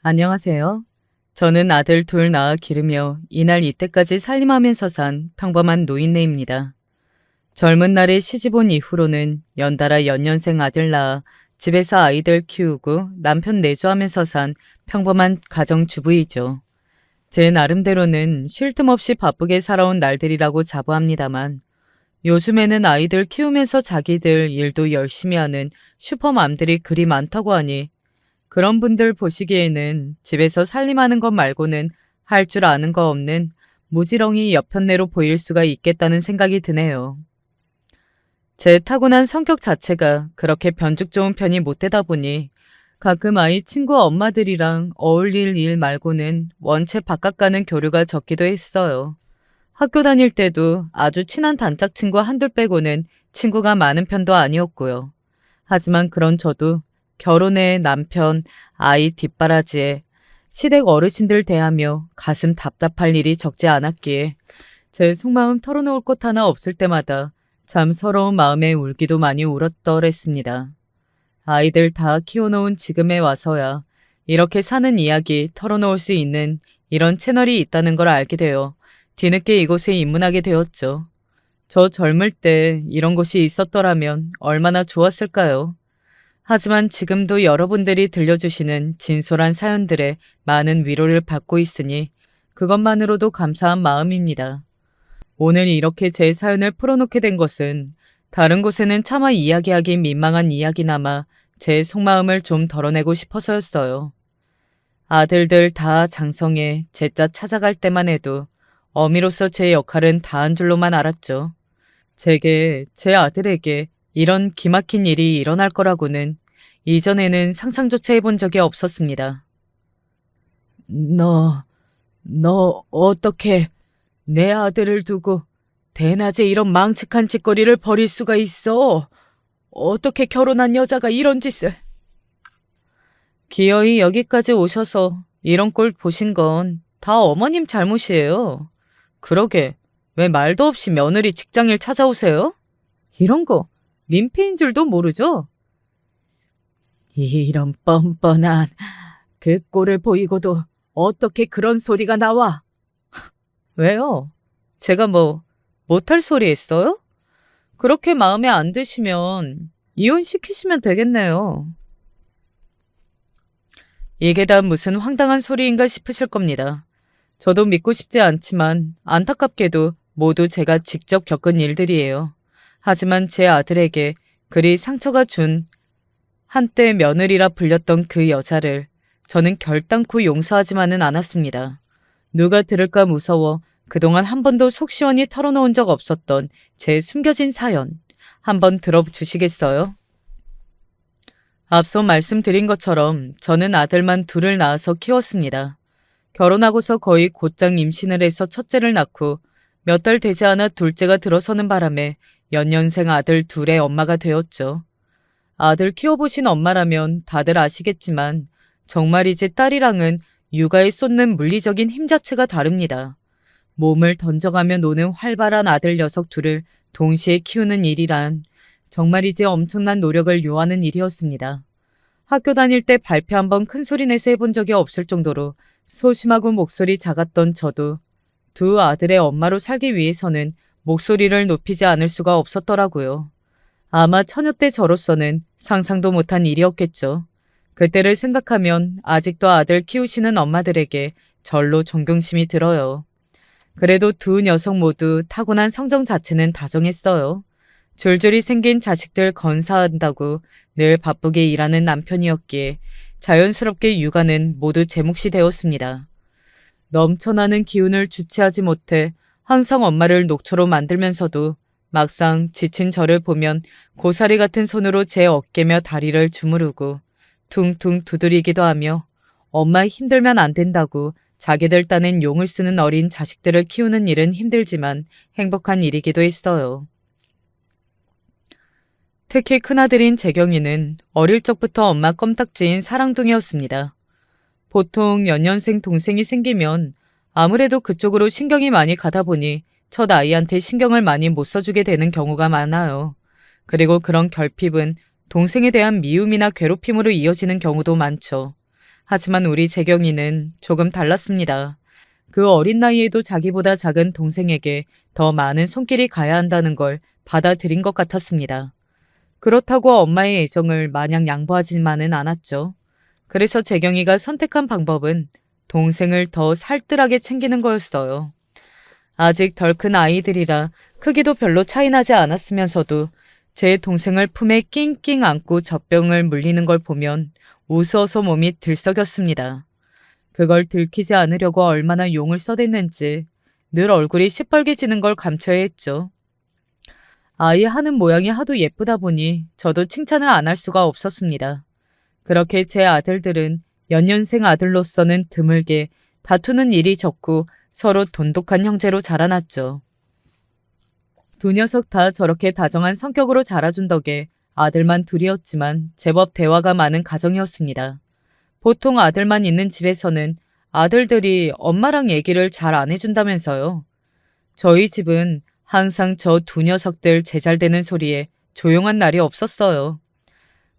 안녕하세요. 저는 아들 둘 낳아 기르며 이날 이때까지 살림하면서 산 평범한 노인네입니다. 젊은 날에 시집 온 이후로는 연달아 연년생 아들 낳아 집에서 아이들 키우고 남편 내조하면서 산 평범한 가정주부이죠. 제 나름대로는 쉴 틈 없이 바쁘게 살아온 날들이라고 자부합니다만 요즘에는 아이들 키우면서 자기들 일도 열심히 하는 슈퍼맘들이 그리 많다고 하니 그런 분들 보시기에는 집에서 살림하는 것 말고는 할 줄 아는 거 없는 무지렁이 여편네로 보일 수가 있겠다는 생각이 드네요. 제 타고난 성격 자체가 그렇게 변죽 좋은 편이 못 되다 보니 가끔 아이 친구 엄마들이랑 어울릴 일 말고는 원체 바깥 가는 교류가 적기도 했어요. 학교 다닐 때도 아주 친한 단짝 친구 한둘 빼고는 친구가 많은 편도 아니었고요. 하지만 그런 저도 결혼해 남편, 아이 뒷바라지에 시댁 어르신들 대하며 가슴 답답할 일이 적지 않았기에 제 속마음 털어놓을 곳 하나 없을 때마다 참 서러운 마음에 울기도 많이 울었더랬습니다. 아이들 다 키워놓은 지금에 와서야 이렇게 사는 이야기 털어놓을 수 있는 이런 채널이 있다는 걸 알게 되어 뒤늦게 이곳에 입문하게 되었죠. 저 젊을 때 이런 곳이 있었더라면 얼마나 좋았을까요? 하지만 지금도 여러분들이 들려주시는 진솔한 사연들에 많은 위로를 받고 있으니 그것만으로도 감사한 마음입니다. 오늘 이렇게 제 사연을 풀어놓게 된 것은 다른 곳에는 차마 이야기하기 민망한 이야기나마 제 속마음을 좀 덜어내고 싶어서였어요. 아들들 다 장성에 제자 찾아갈 때만 해도 어미로서 제 역할은 다한 줄로만 알았죠. 제게, 제 아들에게 이런 기막힌 일이 일어날 거라고는 이전에는 상상조차 해본 적이 없었습니다. 너 어떻게 내 아들을 두고 대낮에 이런 망측한 짓거리를 벌일 수가 있어? 어떻게 결혼한 여자가 이런 짓을? 기어이 여기까지 오셔서 이런 꼴 보신 건 다 어머님 잘못이에요. 그러게, 왜 말도 없이 며느리 직장일 찾아오세요? 이런 거 민폐인 줄도 모르죠? 이런 뻔뻔한 그 꼴을 보이고도 어떻게 그런 소리가 나와? 왜요? 제가 뭐 못할 소리 했어요? 그렇게 마음에 안 드시면 이혼시키시면 되겠네요. 이게 다 무슨 황당한 소리인가 싶으실 겁니다. 저도 믿고 싶지 않지만 안타깝게도 모두 제가 직접 겪은 일들이에요. 하지만 제 아들에게 그리 상처가 준 한때 며느리라 불렸던 그 여자를 저는 결단코 용서하지만은 않았습니다. 누가 들을까 무서워 그동안 한 번도 속 시원히 털어놓은 적 없었던 제 숨겨진 사연 한번 들어주시겠어요? 앞서 말씀드린 것처럼 저는 아들만 둘을 낳아서 키웠습니다. 결혼하고서 거의 곧장 임신을 해서 첫째를 낳고 몇 달 되지 않아 둘째가 들어서는 바람에 연년생 아들 둘의 엄마가 되었죠. 아들 키워보신 엄마라면 다들 아시겠지만 정말이지 딸이랑은 육아에 쏟는 물리적인 힘 자체가 다릅니다. 몸을 던져가며 노는 활발한 아들 녀석 둘을 동시에 키우는 일이란 정말이지 엄청난 노력을 요하는 일이었습니다. 학교 다닐 때 발표 한번 큰 소리 내서 해본 적이 없을 정도로 소심하고 목소리 작았던 저도 두 아들의 엄마로 살기 위해서는 목소리를 높이지 않을 수가 없었더라고요. 아마 처녀 때 저로서는 상상도 못한 일이었겠죠. 그때를 생각하면 아직도 아들 키우시는 엄마들에게 절로 존경심이 들어요. 그래도 두 녀석 모두 타고난 성정 자체는 다정했어요. 줄줄이 생긴 자식들 건사한다고 늘 바쁘게 일하는 남편이었기에 자연스럽게 육아는 모두 제 몫이 되었습니다. 넘쳐나는 기운을 주체하지 못해 항상 엄마를 녹초로 만들면서도 막상 지친 저를 보면 고사리 같은 손으로 제 어깨며 다리를 주무르고 퉁퉁 두드리기도 하며 엄마 힘들면 안 된다고 자기들 딴엔 용을 쓰는 어린 자식들을 키우는 일은 힘들지만 행복한 일이기도 했어요. 특히 큰아들인 재경이는 어릴 적부터 엄마 껌딱지인 사랑둥이였습니다. 보통 연년생 동생이 생기면 아무래도 그쪽으로 신경이 많이 가다 보니 첫 아이한테 신경을 많이 못 써주게 되는 경우가 많아요. 그리고 그런 결핍은 동생에 대한 미움이나 괴롭힘으로 이어지는 경우도 많죠. 하지만 우리 재경이는 조금 달랐습니다. 그 어린 나이에도 자기보다 작은 동생에게 더 많은 손길이 가야 한다는 걸 받아들인 것 같았습니다. 그렇다고 엄마의 애정을 마냥 양보하지만은 않았죠. 그래서 재경이가 선택한 방법은 동생을 더 살뜰하게 챙기는 거였어요. 아직 덜 큰 아이들이라 크기도 별로 차이나지 않았으면서도 제 동생을 품에 낑낑 안고 젖병을 물리는 걸 보면 우스워서 몸이 들썩였습니다. 그걸 들키지 않으려고 얼마나 용을 써댔는지 늘 얼굴이 시뻘개지는 걸 감춰야 했죠. 아이 하는 모양이 하도 예쁘다 보니 저도 칭찬을 안 할 수가 없었습니다. 그렇게 제 아들들은 연년생 아들로서는 드물게 다투는 일이 적고 서로 돈독한 형제로 자라났죠. 두 녀석 다 저렇게 다정한 성격으로 자라준 덕에 아들만 둘이었지만 제법 대화가 많은 가정이었습니다. 보통 아들만 있는 집에서는 아들들이 엄마랑 얘기를 잘 안 해준다면서요. 저희 집은 항상 저 두 녀석들 제잘되는 소리에 조용한 날이 없었어요.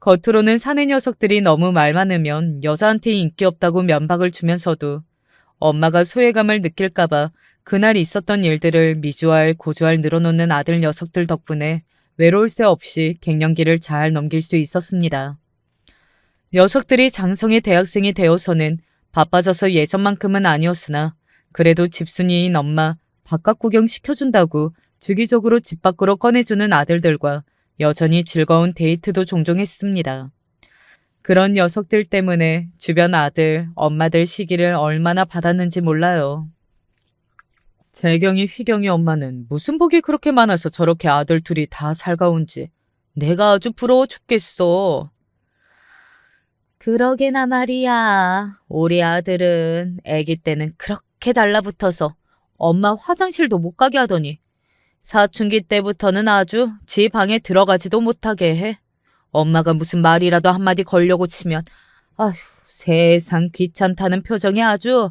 겉으로는 사내 녀석들이 너무 말 많으면 여자한테 인기 없다고 면박을 주면서도 엄마가 소외감을 느낄까봐 그날 있었던 일들을 미주알 고주알 늘어놓는 아들 녀석들 덕분에 외로울 새 없이 갱년기를 잘 넘길 수 있었습니다. 녀석들이 장성의 대학생이 되어서는 바빠져서 예전만큼은 아니었으나 그래도 집순이인 엄마 바깥 구경 시켜준다고 주기적으로 집 밖으로 꺼내주는 아들들과 여전히 즐거운 데이트도 종종 했습니다. 그런 녀석들 때문에 주변 아들, 엄마들 시기를 얼마나 받았는지 몰라요. 재경이, 휘경이 엄마는 무슨 복이 그렇게 많아서 저렇게 아들 둘이 다 살가운지 내가 아주 부러워 죽겠어. 그러게나 말이야. 우리 아들은 아기 때는 그렇게 달라붙어서 엄마 화장실도 못 가게 하더니 사춘기 때부터는 아주 지 방에 들어가지도 못하게 해. 엄마가 무슨 말이라도 한마디 걸려고 치면 아휴 세상 귀찮다는 표정이 아주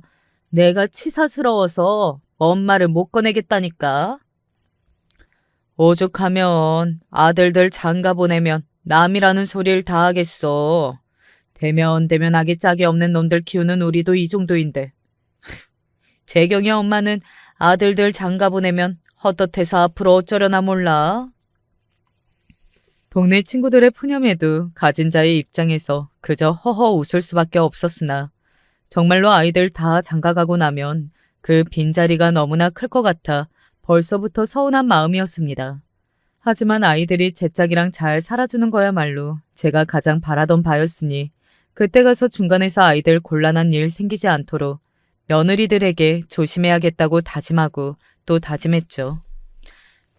내가 치사스러워서 엄마를 못 꺼내겠다니까. 오죽하면 아들들 장가 보내면 남이라는 소리를 다 하겠어. 대면 아기 짝이 없는 놈들 키우는 우리도 이 정도인데. 재경이 엄마는 아들들 장가 보내면 헛헛해서 앞으로 어쩌려나 몰라. 동네 친구들의 푸념에도 가진 자의 입장에서 그저 허허 웃을 수밖에 없었으나 정말로 아이들 다 장가가고 나면 그 빈자리가 너무나 클 것 같아 벌써부터 서운한 마음이었습니다. 하지만 아이들이 제 짝이랑 잘 살아주는 거야말로 제가 가장 바라던 바였으니 그때 가서 중간에서 아이들 곤란한 일 생기지 않도록 며느리들에게 조심해야겠다고 다짐하고 또 다짐했죠.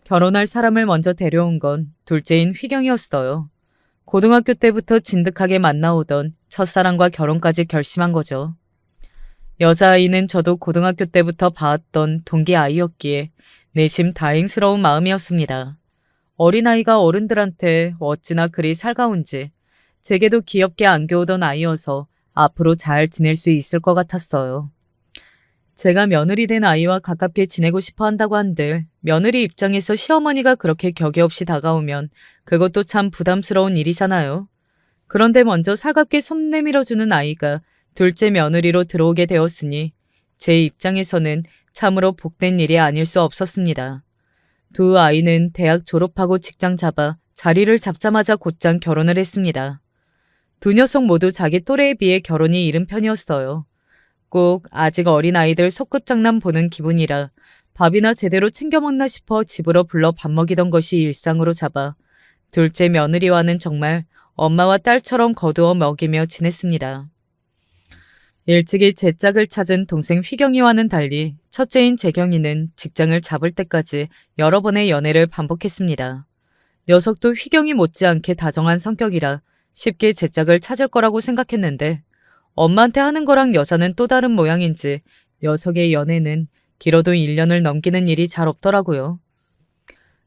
결혼할 사람을 먼저 데려온 건 둘째인 휘경이었어요. 고등학교 때부터 진득하게 만나오던 첫사랑과 결혼까지 결심한 거죠. 여자아이는 저도 고등학교 때부터 봐왔던 동기 아이였기에 내심 다행스러운 마음이었습니다. 어린아이가 어른들한테 어찌나 그리 살가운지 제게도 귀엽게 안겨오던 아이여서 앞으로 잘 지낼 수 있을 것 같았어요. 제가 며느리 된 아이와 가깝게 지내고 싶어 한다고 한들 며느리 입장에서 시어머니가 그렇게 격이 없이 다가오면 그것도 참 부담스러운 일이잖아요. 그런데 먼저 살갑게 손 내밀어주는 아이가 둘째 며느리로 들어오게 되었으니 제 입장에서는 참으로 복된 일이 아닐 수 없었습니다. 두 아이는 대학 졸업하고 직장 잡아 자리를 잡자마자 곧장 결혼을 했습니다. 두 녀석 모두 자기 또래에 비해 결혼이 이른 편이었어요. 꼭 아직 어린 아이들 속끝장난 보는 기분이라 밥이나 제대로 챙겨 먹나 싶어 집으로 불러 밥 먹이던 것이 일상으로 잡아 둘째 며느리와는 정말 엄마와 딸처럼 거두어 먹이며 지냈습니다. 일찍이 제 짝을 찾은 동생 휘경이와는 달리 첫째인 재경이는 직장을 잡을 때까지 여러 번의 연애를 반복했습니다. 녀석도 휘경이 못지않게 다정한 성격이라 쉽게 제 짝을 찾을 거라고 생각했는데 엄마한테 하는 거랑 여자는 또 다른 모양인지 녀석의 연애는 길어도 1년을 넘기는 일이 잘 없더라고요.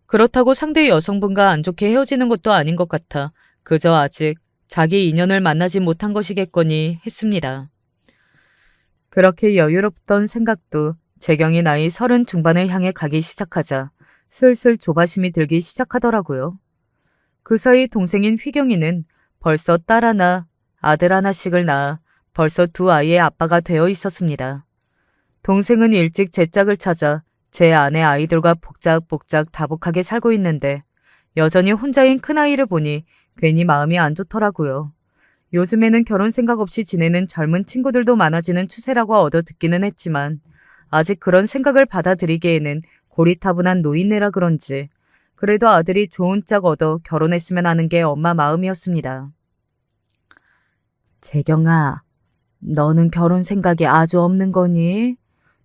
그렇다고 상대 여성분과 안 좋게 헤어지는 것도 아닌 것 같아 그저 아직 자기 인연을 만나지 못한 것이겠거니 했습니다. 그렇게 여유롭던 생각도 재경이 나이 30 중반을 향해 가기 시작하자 슬슬 조바심이 들기 시작하더라고요. 그 사이 동생인 휘경이는 벌써 딸 하나, 아들 하나씩을 낳아 벌써 두 아이의 아빠가 되어 있었습니다. 동생은 일찍 제 짝을 찾아 제 아내 아이들과 복작복작 다복하게 살고 있는데 여전히 혼자인 큰아이를 보니 괜히 마음이 안 좋더라고요. 요즘에는 결혼 생각 없이 지내는 젊은 친구들도 많아지는 추세라고 얻어 듣기는 했지만 아직 그런 생각을 받아들이기에는 고리타분한 노인네라 그런지 그래도 아들이 좋은 짝 얻어 결혼했으면 하는 게 엄마 마음이었습니다. 재경아, 너는 결혼 생각이 아주 없는 거니?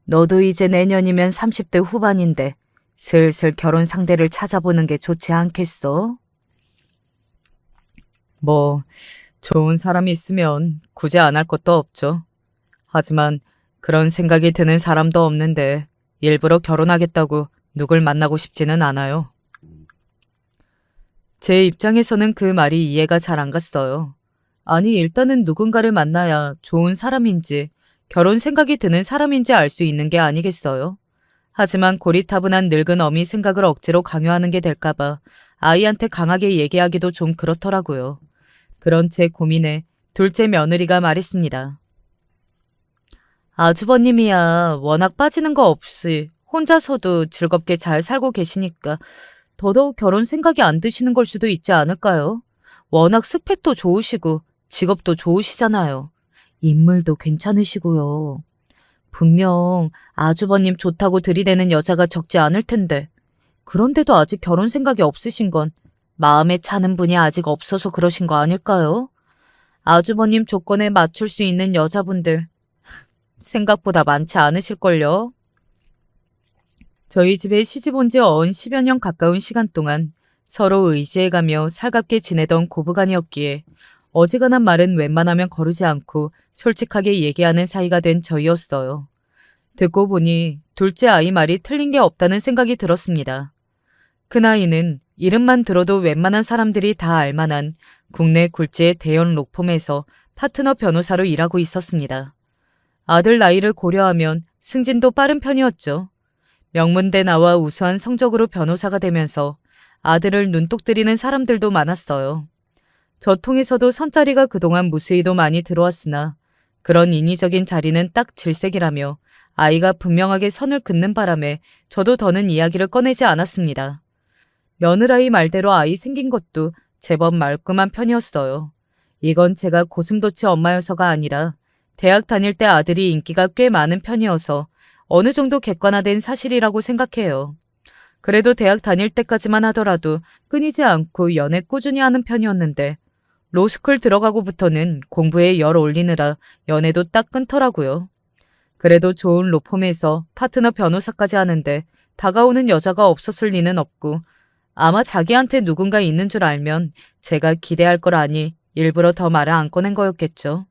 너도 이제 내년이면 30대 후반인데 슬슬 결혼 상대를 찾아보는 게 좋지 않겠어? 뭐, 좋은 사람이 있으면 굳이 안 할 것도 없죠. 하지만 그런 생각이 드는 사람도 없는데 일부러 결혼하겠다고 누굴 만나고 싶지는 않아요. 제 입장에서는 그 말이 이해가 잘 안 갔어요. 아니, 일단은 누군가를 만나야 좋은 사람인지 결혼 생각이 드는 사람인지 알 수 있는 게 아니겠어요? 하지만 고리타분한 늙은 어미 생각을 억지로 강요하는 게 될까봐 아이한테 강하게 얘기하기도 좀 그렇더라고요. 그런 제 고민에 둘째 며느리가 말했습니다. 아주버님이야 워낙 빠지는 거 없이 혼자서도 즐겁게 잘 살고 계시니까 더더욱 결혼 생각이 안 드시는 걸 수도 있지 않을까요? 워낙 스펙도 좋으시고 직업도 좋으시잖아요. 인물도 괜찮으시고요. 분명 아주버님 좋다고 들이대는 여자가 적지 않을 텐데 그런데도 아직 결혼 생각이 없으신 건 마음에 차는 분이 아직 없어서 그러신 거 아닐까요? 아주버님 조건에 맞출 수 있는 여자분들 생각보다 많지 않으실걸요? 저희 집에 시집 온 지 언 10여 년 가까운 시간 동안 서로 의지해가며 살갑게 지내던 고부간이었기에 어지간한 말은 웬만하면 거르지 않고 솔직하게 얘기하는 사이가 된 저희였어요. 듣고 보니 둘째 아이 말이 틀린 게 없다는 생각이 들었습니다. 큰아이는 이름만 들어도 웬만한 사람들이 다 알만한 국내 굴지의 대형 록펌에서 파트너 변호사로 일하고 있었습니다. 아들 나이를 고려하면 승진도 빠른 편이었죠. 명문대 나와 우수한 성적으로 변호사가 되면서 아들을 눈독 들이는 사람들도 많았어요. 저 통해서도 선자리가 그동안 무수히도 많이 들어왔으나 그런 인위적인 자리는 딱 질색이라며 아이가 분명하게 선을 긋는 바람에 저도 더는 이야기를 꺼내지 않았습니다. 며느라이 말대로 아이 생긴 것도 제법 말끔한 편이었어요. 이건 제가 고슴도치 엄마여서가 아니라 대학 다닐 때 아들이 인기가 꽤 많은 편이어서 어느 정도 객관화된 사실이라고 생각해요. 그래도 대학 다닐 때까지만 하더라도 끊이지 않고 연애 꾸준히 하는 편이었는데 로스쿨 들어가고부터는 공부에 열 올리느라 연애도 딱 끊더라고요. 그래도 좋은 로펌에서 파트너 변호사까지 하는데 다가오는 여자가 없었을 리는 없고 아마 자기한테 누군가 있는 줄 알면 제가 기대할 걸 아니 일부러 더 말을 안 꺼낸 거였겠죠.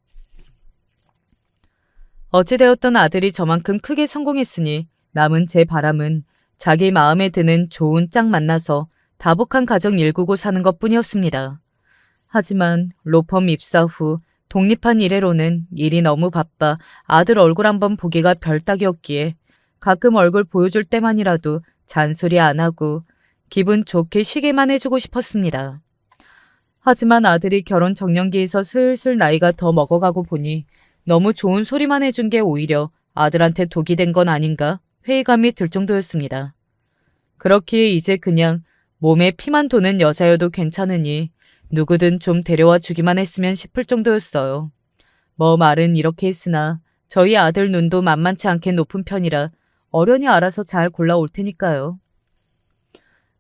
어찌되었던 아들이 저만큼 크게 성공했으니 남은 제 바람은 자기 마음에 드는 좋은 짝 만나서 다복한 가정 일구고 사는 것뿐이었습니다. 하지만 로펌 입사 후 독립한 이래로는 일이 너무 바빠 아들 얼굴 한번 보기가 별따기였기에 가끔 얼굴 보여줄 때만이라도 잔소리 안 하고 기분 좋게 쉬게만 해주고 싶었습니다. 하지만 아들이 결혼 정년기에서 슬슬 나이가 더 먹어가고 보니 너무 좋은 소리만 해준 게 오히려 아들한테 독이 된 건 아닌가 회의감이 들 정도였습니다. 그렇기에 이제 그냥 몸에 피만 도는 여자여도 괜찮으니 누구든 좀 데려와 주기만 했으면 싶을 정도였어요. 뭐 말은 이렇게 했으나 저희 아들 눈도 만만치 않게 높은 편이라 어련히 알아서 잘 골라올 테니까요.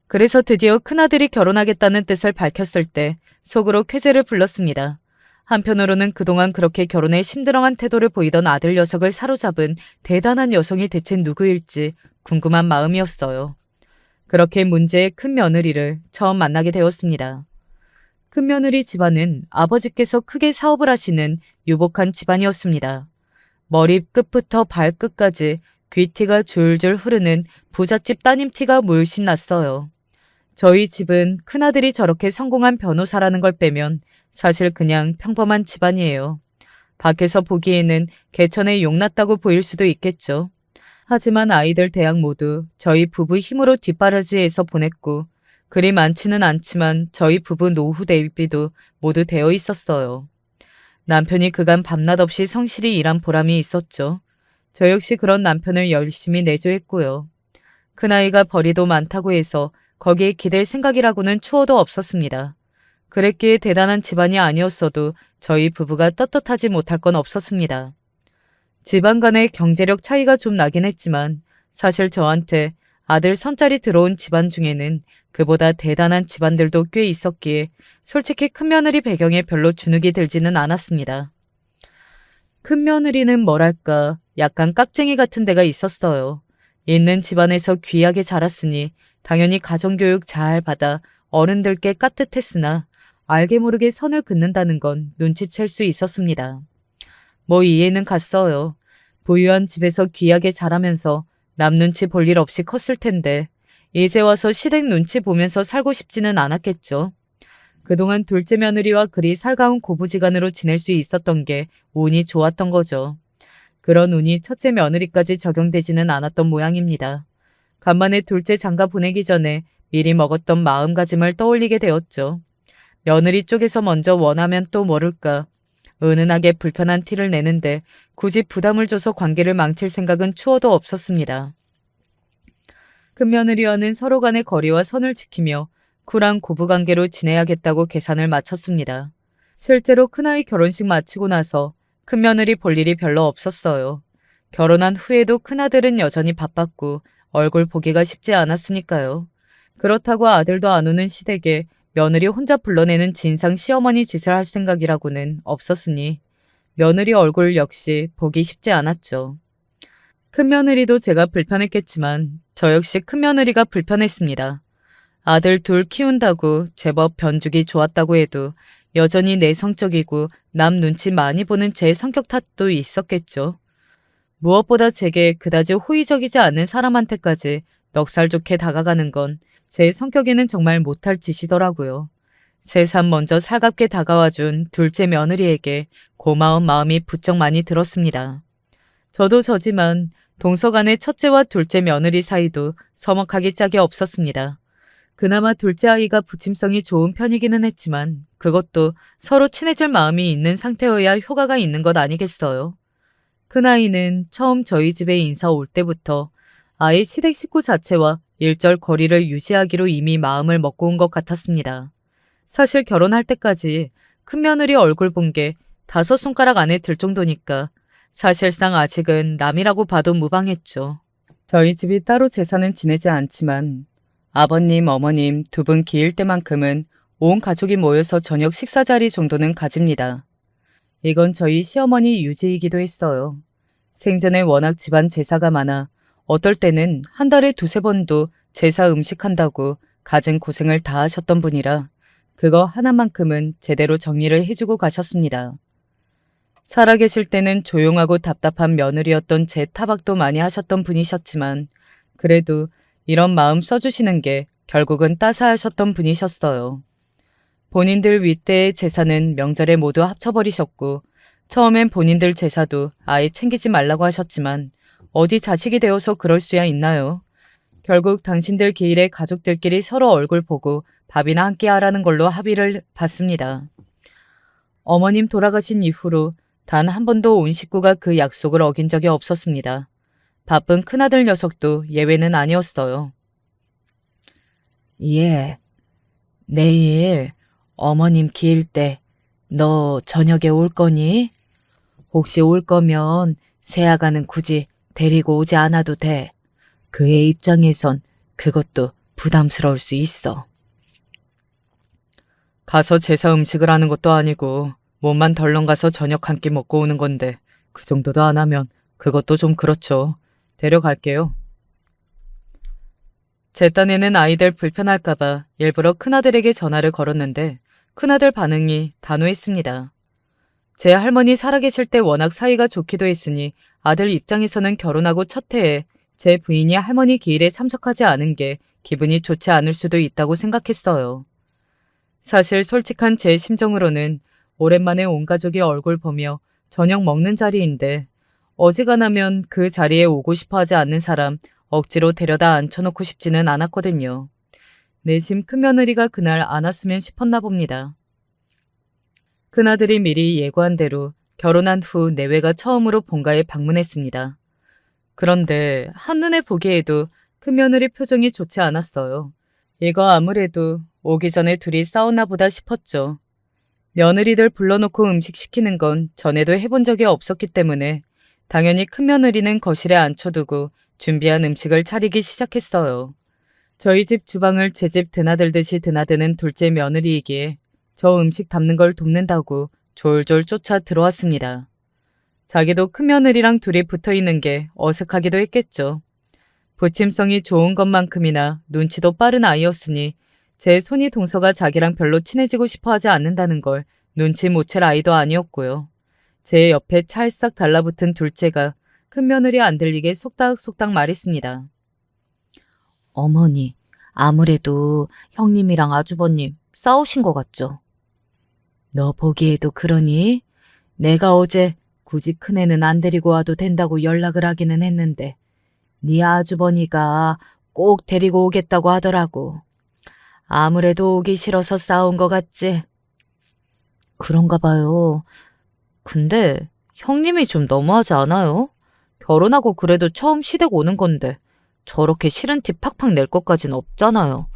그래서 드디어 큰아들이 결혼하겠다는 뜻을 밝혔을 때 속으로 쾌재를 불렀습니다. 한편으로는 그동안 그렇게 결혼에 심드렁한 태도를 보이던 아들 녀석을 사로잡은 대단한 여성이 대체 누구일지 궁금한 마음이었어요. 그렇게 문제의 큰 며느리를 처음 만나게 되었습니다. 큰 며느리 집안은 아버지께서 크게 사업을 하시는 유복한 집안이었습니다. 머리 끝부터 발끝까지 귀티가 줄줄 흐르는 부잣집 따님티가 물씬 났어요. 저희 집은 큰아들이 저렇게 성공한 변호사라는 걸 빼면 사실 그냥 평범한 집안이에요. 밖에서 보기에는 개천에 용났다고 보일 수도 있겠죠. 하지만 아이들 대학 모두 저희 부부 힘으로 뒷바라지에서 보냈고 그리 많지는 않지만 저희 부부 노후 대비도 모두 되어 있었어요. 남편이 그간 밤낮 없이 성실히 일한 보람이 있었죠. 저 역시 그런 남편을 열심히 내조했고요. 그 나이가 벌이도 많다고 해서 거기에 기댈 생각이라고는 추호도 없었습니다. 그랬기에 대단한 집안이 아니었어도 저희 부부가 떳떳하지 못할 건 없었습니다. 집안 간의 경제력 차이가 좀 나긴 했지만 사실 저한테 아들 선짜리 들어온 집안 중에는 그보다 대단한 집안들도 꽤 있었기에 솔직히 큰며느리 배경에 별로 주눅이 들지는 않았습니다. 큰며느리는 뭐랄까 약간 깍쟁이 같은 데가 있었어요. 있는 집안에서 귀하게 자랐으니 당연히 가정교육 잘 받아 어른들께 깍듯했으나 알게 모르게 선을 긋는다는 건 눈치챌 수 있었습니다. 뭐 이해는 갔어요. 부유한 집에서 귀하게 자라면서 남 눈치 볼 일 없이 컸을 텐데 이제 와서 시댁 눈치 보면서 살고 싶지는 않았겠죠. 그동안 둘째 며느리와 그리 살가운 고부지간으로 지낼 수 있었던 게 운이 좋았던 거죠. 그런 운이 첫째 며느리까지 적용되지는 않았던 모양입니다. 간만에 둘째 장가 보내기 전에 미리 먹었던 마음가짐을 떠올리게 되었죠. 며느리 쪽에서 먼저 원하면 또 모를까. 은은하게 불편한 티를 내는데 굳이 부담을 줘서 관계를 망칠 생각은 추워도 없었습니다. 큰며느리와는 서로 간의 거리와 선을 지키며 쿨한 고부관계로 지내야겠다고 계산을 마쳤습니다. 실제로 큰아이 결혼식 마치고 나서 큰며느리 볼 일이 별로 없었어요. 결혼한 후에도 큰아들은 여전히 바빴고 얼굴 보기가 쉽지 않았으니까요. 그렇다고 아들도 안 오는 시댁에 며느리 혼자 불러내는 진상 시어머니 짓을 할 생각이라고는 없었으니 며느리 얼굴 역시 보기 쉽지 않았죠. 큰며느리도 제가 불편했겠지만 저 역시 큰며느리가 불편했습니다. 아들 둘 키운다고 제법 변죽이 좋았다고 해도 여전히 내성적이고 남 눈치 많이 보는 제 성격 탓도 있었겠죠. 무엇보다 제게 그다지 호의적이지 않은 사람한테까지 넉살 좋게 다가가는 건 제 성격에는 정말 못할 짓이더라고요. 새삼 먼저 살갑게 다가와준 둘째 며느리에게 고마운 마음이 부쩍 많이 들었습니다. 저도 저지만 동서간의 첫째와 둘째 며느리 사이도 서먹하기 짝이 없었습니다. 그나마 둘째 아이가 부침성이 좋은 편이기는 했지만 그것도 서로 친해질 마음이 있는 상태여야 효과가 있는 것 아니겠어요. 큰아이는 처음 저희 집에 인사 올 때부터 아예 시댁 식구 자체와 일절 거리를 유지하기로 이미 마음을 먹고 온 것 같았습니다. 사실 결혼할 때까지 큰며느리 얼굴 본 게 5손가락 안에 들 정도니까 사실상 아직은 남이라고 봐도 무방했죠. 저희 집이 따로 제사는 지내지 않지만 아버님, 어머님 두 분 기일 때만큼은 온 가족이 모여서 저녁 식사 자리 정도는 가집니다. 이건 저희 시어머니 유지이기도 했어요. 생전에 워낙 집안 제사가 많아 어떨 때는 한 달에 2-3번도 제사 음식한다고 갖은 고생을 다 하셨던 분이라 그거 하나만큼은 제대로 정리를 해주고 가셨습니다. 살아계실 때는 조용하고 답답한 며느리였던 제 타박도 많이 하셨던 분이셨지만 그래도 이런 마음 써주시는 게 결국은 따스하셨던 분이셨어요. 본인들 윗대의 제사는 명절에 모두 합쳐버리셨고 처음엔 본인들 제사도 아예 챙기지 말라고 하셨지만 어디 자식이 되어서 그럴 수야 있나요? 결국 당신들 기일에 가족들끼리 서로 얼굴 보고 밥이나 함께 하라는 걸로 합의를 봤습니다. 어머님 돌아가신 이후로 단 한 번도 온 식구가 그 약속을 어긴 적이 없었습니다. 바쁜 큰아들 녀석도 예외는 아니었어요. 예, 내일 어머님 기일 때 너 저녁에 올 거니? 혹시 올 거면 새아가는 굳이 데리고 오지 않아도 돼. 그의 입장에선 그것도 부담스러울 수 있어. 가서 제사 음식을 하는 것도 아니고 몸만 덜렁 가서 저녁 한 끼 먹고 오는 건데 그 정도도 안 하면 그것도 좀 그렇죠. 데려갈게요. 제 딴에는 아이들 불편할까봐 일부러 큰아들에게 전화를 걸었는데 큰아들 반응이 단호했습니다. 제 할머니 살아계실 때 워낙 사이가 좋기도 했으니 아들 입장에서는 결혼하고 첫 해에 제 부인이 할머니 기일에 참석하지 않은 게 기분이 좋지 않을 수도 있다고 생각했어요. 사실 솔직한 제 심정으로는 오랜만에 온 가족이 얼굴 보며 저녁 먹는 자리인데 어지간하면 그 자리에 오고 싶어 하지 않는 사람 억지로 데려다 앉혀놓고 싶지는 않았거든요. 내심 큰며느리가 그날 안 왔으면 싶었나 봅니다. 큰아들이 미리 예고한 대로 결혼한 후 내외가 처음으로 본가에 방문했습니다. 그런데 한눈에 보기에도 큰며느리 표정이 좋지 않았어요. 이거 아무래도 오기 전에 둘이 싸웠나 보다 싶었죠. 며느리들 불러놓고 음식 시키는 건 전에도 해본 적이 없었기 때문에 당연히 큰며느리는 거실에 앉혀두고 준비한 음식을 차리기 시작했어요. 저희 집 주방을 제 집 드나들듯이 드나드는 둘째 며느리이기에 저 음식 담는 걸 돕는다고 졸졸 쫓아 들어왔습니다. 자기도 큰며느리랑 둘이 붙어있는 게 어색하기도 했겠죠. 부침성이 좋은 것만큼이나 눈치도 빠른 아이였으니 제 손이 동서가 자기랑 별로 친해지고 싶어 하지 않는다는 걸 눈치 못 챌 아이도 아니었고요. 제 옆에 찰싹 달라붙은 둘째가 큰며느리 안 들리게 속닥속닥 말했습니다. 어머니, 아무래도 형님이랑 아주버님 싸우신 것 같죠? 너 보기에도 그러니? 내가 어제 굳이 큰애는 안 데리고 와도 된다고 연락을 하기는 했는데 네 아주버니가 꼭 데리고 오겠다고 하더라고. 아무래도 오기 싫어서 싸운 것 같지? 그런가 봐요. 근데 형님이 좀 너무하지 않아요? 결혼하고 그래도 처음 시댁 오는 건데 저렇게 싫은 티 팍팍 낼 것까진 없잖아요.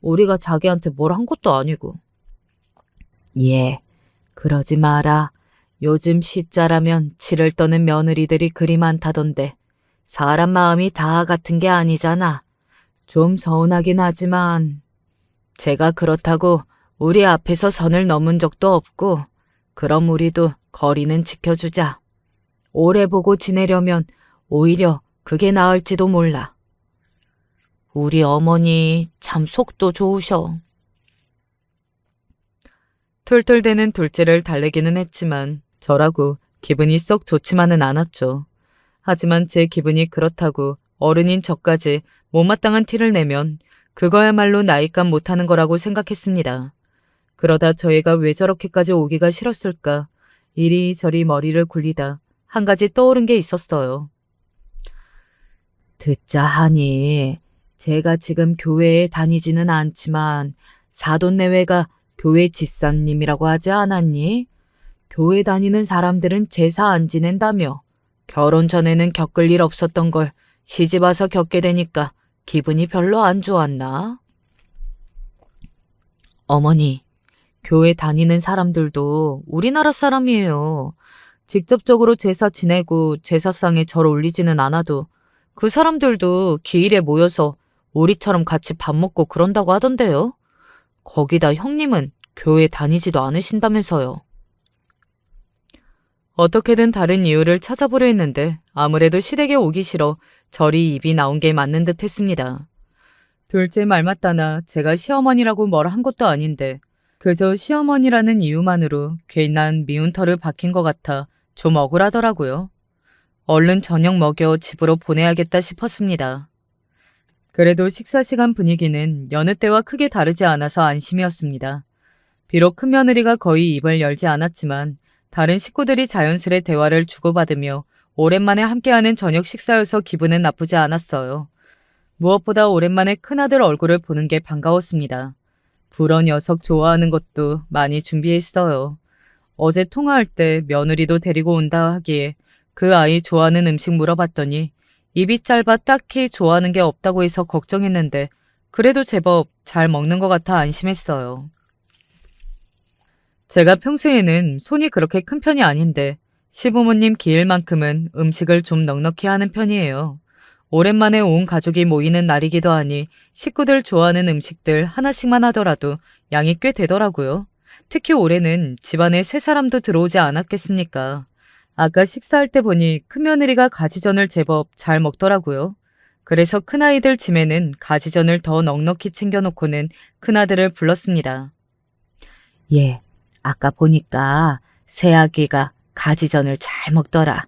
우리가 자기한테 뭘 한 것도 아니고. 예, 그러지 마라. 요즘 시자라면 치를 떠는 며느리들이 그리 많다던데 사람 마음이 다 같은 게 아니잖아. 좀 서운하긴 하지만 제가 그렇다고 우리 앞에서 선을 넘은 적도 없고 그럼 우리도 거리는 지켜주자. 오래 보고 지내려면 오히려 그게 나을지도 몰라. 우리 어머니 참 속도 좋으셔. 툴툴대는 둘째를 달래기는 했지만 저라고 기분이 썩 좋지만은 않았죠. 하지만 제 기분이 그렇다고 어른인 저까지 못마땅한 티를 내면 그거야말로 나이값 못하는 거라고 생각했습니다. 그러다 저희가 왜 저렇게까지 오기가 싫었을까 이리저리 머리를 굴리다 한 가지 떠오른 게 있었어요. 듣자 하니 제가 지금 교회에 다니지는 않지만 사돈내외가 교회 집사님이라고 하지 않았니? 교회 다니는 사람들은 제사 안 지낸다며 결혼 전에는 겪을 일 없었던 걸 시집 와서 겪게 되니까 기분이 별로 안 좋았나? 어머니, 교회 다니는 사람들도 우리나라 사람이에요. 직접적으로 제사 지내고 제사상에 절 올리지는 않아도 그 사람들도 기일에 모여서 우리처럼 같이 밥 먹고 그런다고 하던데요. 거기다 형님은 교회 다니지도 않으신다면서요. 어떻게든 다른 이유를 찾아보려 했는데 아무래도 시댁에 오기 싫어 저리 입이 나온 게 맞는 듯 했습니다. 둘째 말 맞다나 제가 시어머니라고 뭘 한 것도 아닌데 그저 시어머니라는 이유만으로 괜한 미운 털을 박힌 것 같아 좀 억울하더라고요. 얼른 저녁 먹여 집으로 보내야겠다 싶었습니다. 그래도 식사 시간 분위기는 여느 때와 크게 다르지 않아서 안심이었습니다. 비록 큰며느리가 거의 입을 열지 않았지만 다른 식구들이 자연스레 대화를 주고받으며 오랜만에 함께하는 저녁 식사여서 기분은 나쁘지 않았어요. 무엇보다 오랜만에 큰아들 얼굴을 보는 게 반가웠습니다. 불어 녀석 좋아하는 것도 많이 준비했어요. 어제 통화할 때 며느리도 데리고 온다 하기에 그 아이 좋아하는 음식 물어봤더니 입이 짧아 딱히 좋아하는 게 없다고 해서 걱정했는데 그래도 제법 잘 먹는 것 같아 안심했어요. 제가 평소에는 손이 그렇게 큰 편이 아닌데 시부모님 기일만큼은 음식을 좀 넉넉히 하는 편이에요. 오랜만에 온 가족이 모이는 날이기도 하니 식구들 좋아하는 음식들 하나씩만 하더라도 양이 꽤 되더라고요. 특히 올해는 집안에 세 사람도 들어오지 않았겠습니까? 아까 식사할 때 보니 큰며느리가 가지전을 제법 잘 먹더라고요. 그래서 큰아이들 짐에는 가지전을 더 넉넉히 챙겨놓고는 큰아들을 불렀습니다. 예, 아까 보니까 새아기가 가지전을 잘 먹더라.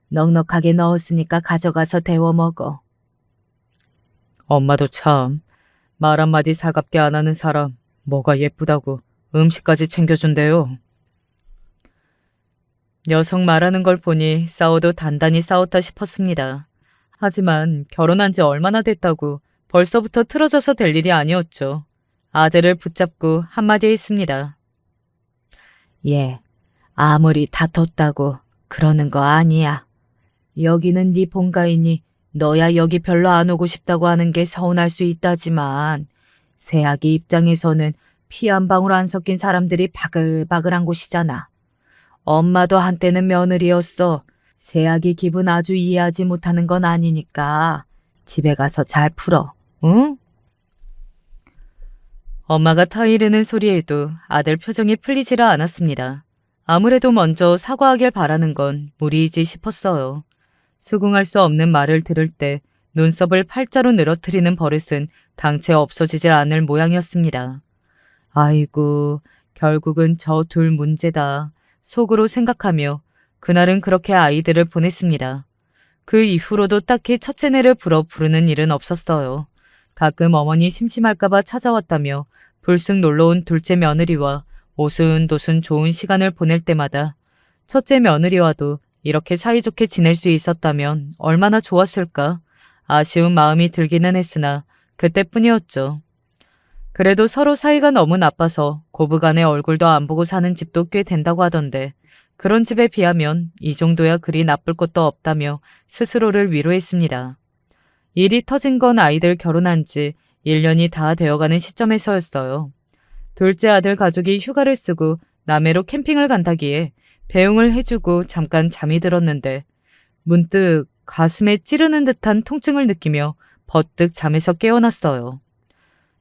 넉넉하게 넣었으니까 가져가서 데워 먹어. 엄마도 참 말 한마디 살갑게 안 하는 사람 뭐가 예쁘다고 음식까지 챙겨준대요. 녀석 말하는 걸 보니 싸워도 단단히 싸웠다 싶었습니다. 하지만 결혼한 지 얼마나 됐다고 벌써부터 틀어져서 될 일이 아니었죠. 아들을 붙잡고 한마디 했습니다. 얘, 아무리 다퉜다고 그러는 거 아니야. 여기는 네 본가이니 너야 여기 별로 안 오고 싶다고 하는 게 서운할 수 있다지만 새아기 입장에서는 피 한 방울 안 섞인 사람들이 바글바글한 곳이잖아. 엄마도 한때는 며느리였어. 새아기 기분 아주 이해하지 못하는 건 아니니까 집에 가서 잘 풀어, 응? 엄마가 타이르는 소리에도 아들 표정이 풀리지를 않았습니다. 아무래도 먼저 사과하길 바라는 건 무리이지 싶었어요. 수긍할 수 없는 말을 들을 때 눈썹을 팔자로 늘어뜨리는 버릇은 당체 없어지질 않을 모양이었습니다. 아이고, 결국은 저 둘 문제다. 속으로 생각하며 그날은 그렇게 아이들을 보냈습니다. 그 이후로도 딱히 첫째네를 불어 부르는 일은 없었어요. 가끔 어머니 심심할까봐 찾아왔다며 불쑥 놀러온 둘째 며느리와 오순도순 좋은 시간을 보낼 때마다 첫째 며느리와도 이렇게 사이좋게 지낼 수 있었다면 얼마나 좋았을까. 아쉬운 마음이 들기는 했으나 그때뿐이었죠. 그래도 서로 사이가 너무 나빠서 고부간의 얼굴도 안 보고 사는 집도 꽤 된다고 하던데 그런 집에 비하면 이 정도야 그리 나쁠 것도 없다며 스스로를 위로했습니다. 일이 터진 건 아이들 결혼한 지 1년이 다 되어가는 시점에서였어요. 둘째 아들 가족이 휴가를 쓰고 남해로 캠핑을 간다기에 배웅을 해주고 잠깐 잠이 들었는데 문득 가슴에 찌르는 듯한 통증을 느끼며 버뜩 잠에서 깨어났어요.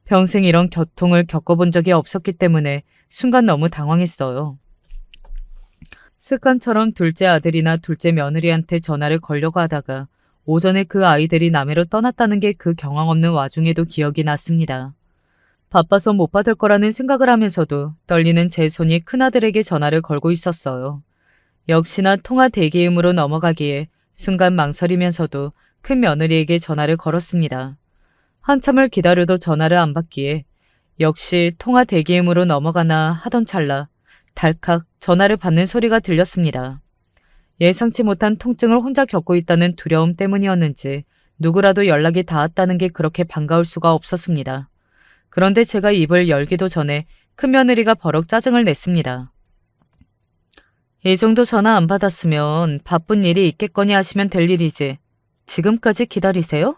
평생 이런 고통을 겪어본 적이 없었기 때문에 순간 너무 당황했어요. 습관처럼 둘째 아들이나 둘째 며느리한테 전화를 걸려고 하다가 오전에 그 아이들이 남해로 떠났다는 게 그 경황 없는 와중에도 기억이 났습니다. 바빠서 못 받을 거라는 생각을 하면서도 떨리는 제 손이 큰아들에게 전화를 걸고 있었어요. 역시나 통화 대기음으로 넘어가기에 순간 망설이면서도 큰 며느리에게 전화를 걸었습니다. 한참을 기다려도 전화를 안 받기에 역시 통화 대기음으로 넘어가나 하던 찰나 달칵 전화를 받는 소리가 들렸습니다. 예상치 못한 통증을 혼자 겪고 있다는 두려움 때문이었는지 누구라도 연락이 닿았다는 게 그렇게 반가울 수가 없었습니다. 그런데 제가 입을 열기도 전에 큰며느리가 버럭 짜증을 냈습니다. 이 정도 전화 안 받았으면 바쁜 일이 있겠거니 하시면 될 일이지. 지금까지 기다리세요?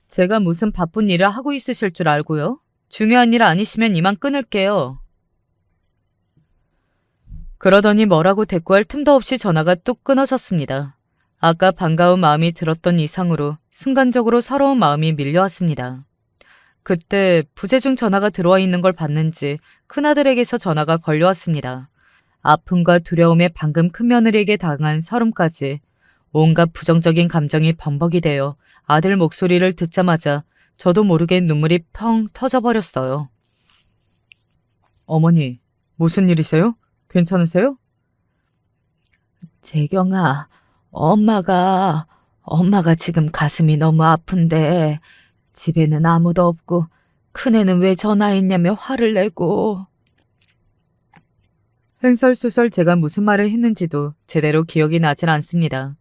제가 무슨 바쁜 일을 하고 있으실 줄 알고요? 중요한 일 아니시면 이만 끊을게요. 그러더니 뭐라고 대꾸할 틈도 없이 전화가 뚝 끊어졌습니다. 아까 반가운 마음이 들었던 이상으로 순간적으로 서러운 마음이 밀려왔습니다. 그때 부재중 전화가 들어와 있는 걸 봤는지 큰아들에게서 전화가 걸려왔습니다. 아픔과 두려움에 방금 큰며느리에게 당한 서름까지 온갖 부정적인 감정이 범벅이 되어 아들 목소리를 듣자마자 저도 모르게 눈물이 펑 터져버렸어요. 어머니, 무슨 일이세요? 괜찮으세요? 재경아, 엄마가 지금 가슴이 너무 아픈데 집에는 아무도 없고 큰애는 왜 전화했냐며 화를 내고. 횡설수설 제가 무슨 말을 했는지도 제대로 기억이 나질 않습니다.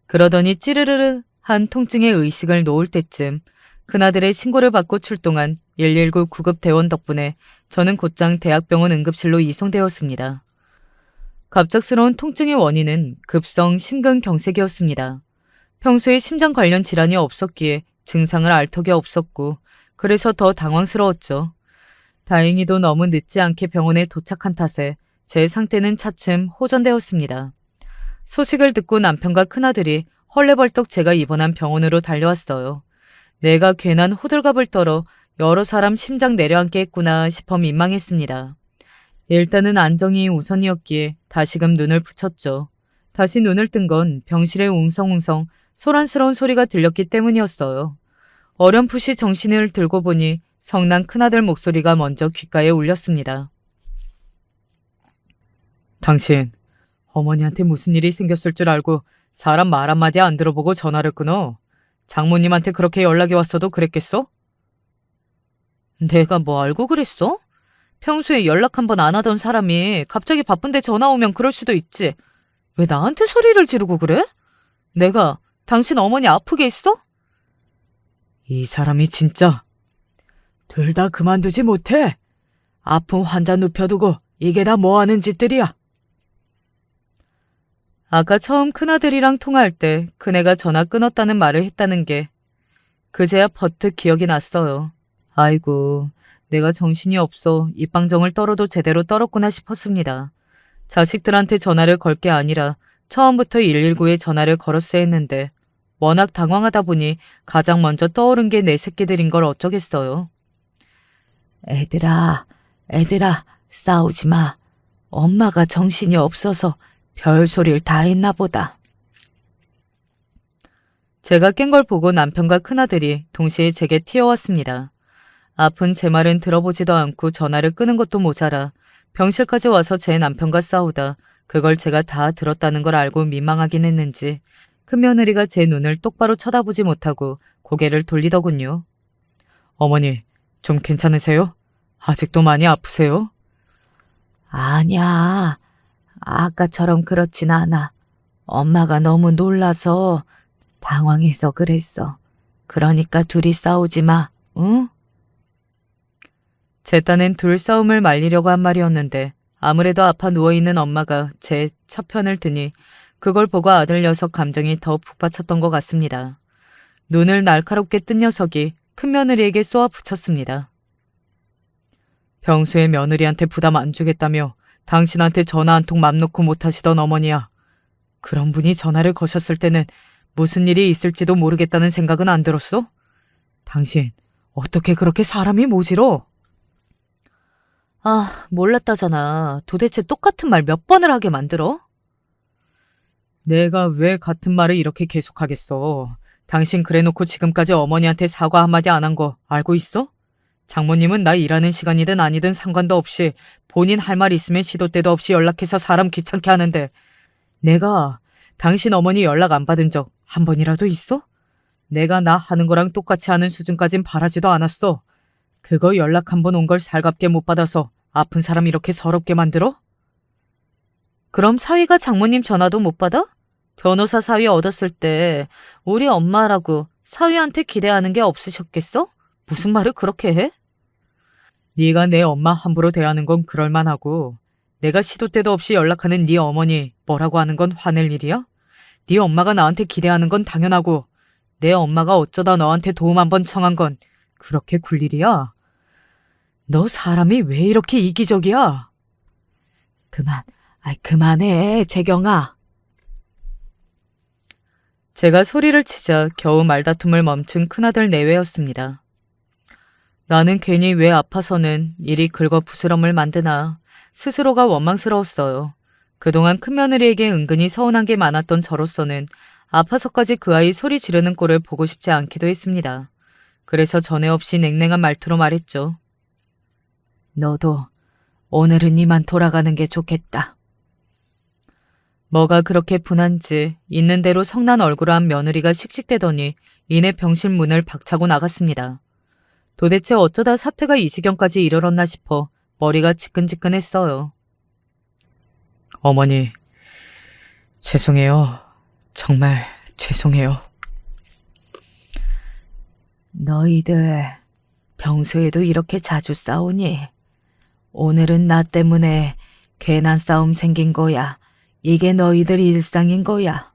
그러더니 찌르르르 한 통증의 의식을 놓을 때쯤 큰아들의 신고를 받고 출동한 119 구급 대원 덕분에 저는 곧장 대학병원 응급실로 이송되었습니다. 갑작스러운 통증의 원인은 급성 심근경색이었습니다. 평소에 심장 관련 질환이 없었기에 증상을 알 턱이 없었고 그래서 더 당황스러웠죠. 다행히도 너무 늦지 않게 병원에 도착한 탓에 제 상태는 차츰 호전되었습니다. 소식을 듣고 남편과 큰아들이 헐레벌떡 제가 입원한 병원으로 달려왔어요. 내가 괜한 호들갑을 떨어 여러 사람 심장 내려앉게 했구나 싶어 민망했습니다. 일단은 안정이 우선이었기에 다시금 눈을 붙였죠. 다시 눈을 뜬 건 병실에 웅성웅성 소란스러운 소리가 들렸기 때문이었어요. 어렴풋이 정신을 들고 보니 성난 큰아들 목소리가 먼저 귓가에 울렸습니다. 당신, 어머니한테 무슨 일이 생겼을 줄 알고 사람 말 한마디 안 들어보고 전화를 끊어? 장모님한테 그렇게 연락이 왔어도 그랬겠어? 내가 뭐 알고 그랬어? 평소에 연락 한 번 안 하던 사람이 갑자기 바쁜데 전화 오면 그럴 수도 있지. 왜 나한테 소리를 지르고 그래? 내가 당신 어머니 아프게 했어? 이 사람이 진짜 둘 다 그만두지 못해. 아픈 환자 눕혀두고 이게 다 뭐하는 짓들이야. 아까 처음 큰아들이랑 통화할 때 그네가 전화 끊었다는 말을 했다는 게 그제야 버뜩 기억이 났어요. 아이고, 내가 정신이 없어 입방정을 떨어도 제대로 떨었구나 싶었습니다. 자식들한테 전화를 걸 게 아니라 처음부터 119에 전화를 걸었어야 했는데 워낙 당황하다 보니 가장 먼저 떠오른 게 내 새끼들인 걸 어쩌겠어요. 애들아, 싸우지 마. 엄마가 정신이 없어서 별소리를 다 했나 보다. 제가 깬 걸 보고 남편과 큰아들이 동시에 제게 튀어왔습니다. 아픈 제 말은 들어보지도 않고 전화를 끄는 것도 모자라 병실까지 와서 제 남편과 싸우다 그걸 제가 다 들었다는 걸 알고 민망하긴 했는지 큰며느리가 제 눈을 똑바로 쳐다보지 못하고 고개를 돌리더군요. 어머니, 좀 괜찮으세요? 아직도 많이 아프세요? 아니야. 아까처럼 그렇진 않아. 엄마가 너무 놀라서 당황해서 그랬어. 그러니까 둘이 싸우지 마, 응? 제 딴엔 둘 싸움을 말리려고 한 말이었는데 아무래도 아파 누워있는 엄마가 제 첫 편을 드니 그걸 보고 아들 녀석 감정이 더 북받쳤던 것 같습니다. 눈을 날카롭게 뜬 녀석이 큰며느리에게 쏘아 붙였습니다. 평소에 며느리한테 부담 안 주겠다며 당신한테 전화 한 통 맘 놓고 못하시던 어머니야. 그런 분이 전화를 거셨을 때는 무슨 일이 있을지도 모르겠다는 생각은 안 들었어? 당신 어떻게 그렇게 사람이 모질어? 아, 몰랐다잖아. 도대체 똑같은 말 몇 번을 하게 만들어? 내가 왜 같은 말을 이렇게 계속하겠어. 당신 그래놓고 지금까지 어머니한테 사과 한마디 안 한 거 알고 있어? 장모님은 나 일하는 시간이든 아니든 상관도 없이 본인 할 말 있으면 시도 때도 없이 연락해서 사람 귀찮게 하는데 내가 당신 어머니 연락 안 받은 적 한 번이라도 있어? 내가 나 하는 거랑 똑같이 하는 수준까진 바라지도 않았어. 그거 연락 한 번 온 걸 살갑게 못 받아서 아픈 사람 이렇게 서럽게 만들어? 그럼 사위가 장모님 전화도 못 받아? 변호사 사위 얻었을 때 우리 엄마라고 사위한테 기대하는 게 없으셨겠어? 무슨 말을 그렇게 해? 네가 내 엄마 함부로 대하는 건 그럴만하고 내가 시도 때도 없이 연락하는 네 어머니 뭐라고 하는 건 화낼 일이야? 네 엄마가 나한테 기대하는 건 당연하고 내 엄마가 어쩌다 너한테 도움 한번 청한 건 그렇게 굴 일이야? 너 사람이 왜 이렇게 이기적이야? 그만해, 재경아. 제가 소리를 치자 겨우 말다툼을 멈춘 큰아들 내외였습니다. 나는 괜히 왜 아파서는 일이 긁어부스럼을 만드나 스스로가 원망스러웠어요. 그동안 큰며느리에게 은근히 서운한 게 많았던 저로서는 아파서까지 그 아이 소리 지르는 꼴을 보고 싶지 않기도 했습니다. 그래서 전에 없이 냉랭한 말투로 말했죠. 너도 오늘은 이만 돌아가는 게 좋겠다. 뭐가 그렇게 분한지 있는 대로 성난 얼굴을 한 며느리가 씩씩대더니 이내 병실 문을 박차고 나갔습니다. 도대체 어쩌다 사태가 이 지경까지 이르렀나 싶어 머리가 지끈지끈했어요. 어머니, 죄송해요. 정말 죄송해요. 너희들 평소에도 이렇게 자주 싸우니? 오늘은 나 때문에 괜한 싸움 생긴 거야. 이게 너희들 일상인 거야.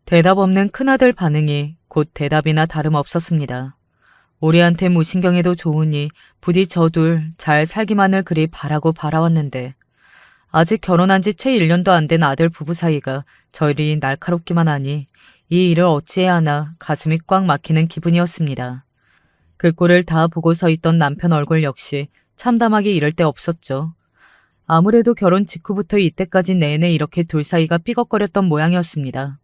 대답 없는 큰아들 반응이 곧 대답이나 다름없었습니다. 우리한테 무신경해도 좋으니 부디 저 둘 잘 살기만을 그리 바라고 바라왔는데 아직 결혼한 지 채 1년도 안 된 아들 부부 사이가 저리 날카롭기만 하니 이 일을 어찌해야 하나 가슴이 꽉 막히는 기분이었습니다. 그 꼴을 다 보고 서 있던 남편 얼굴 역시 참담하기 이를 데 없었죠. 아무래도 결혼 직후부터 이때까지 내내 이렇게 둘 사이가 삐걱거렸던 모양이었습니다.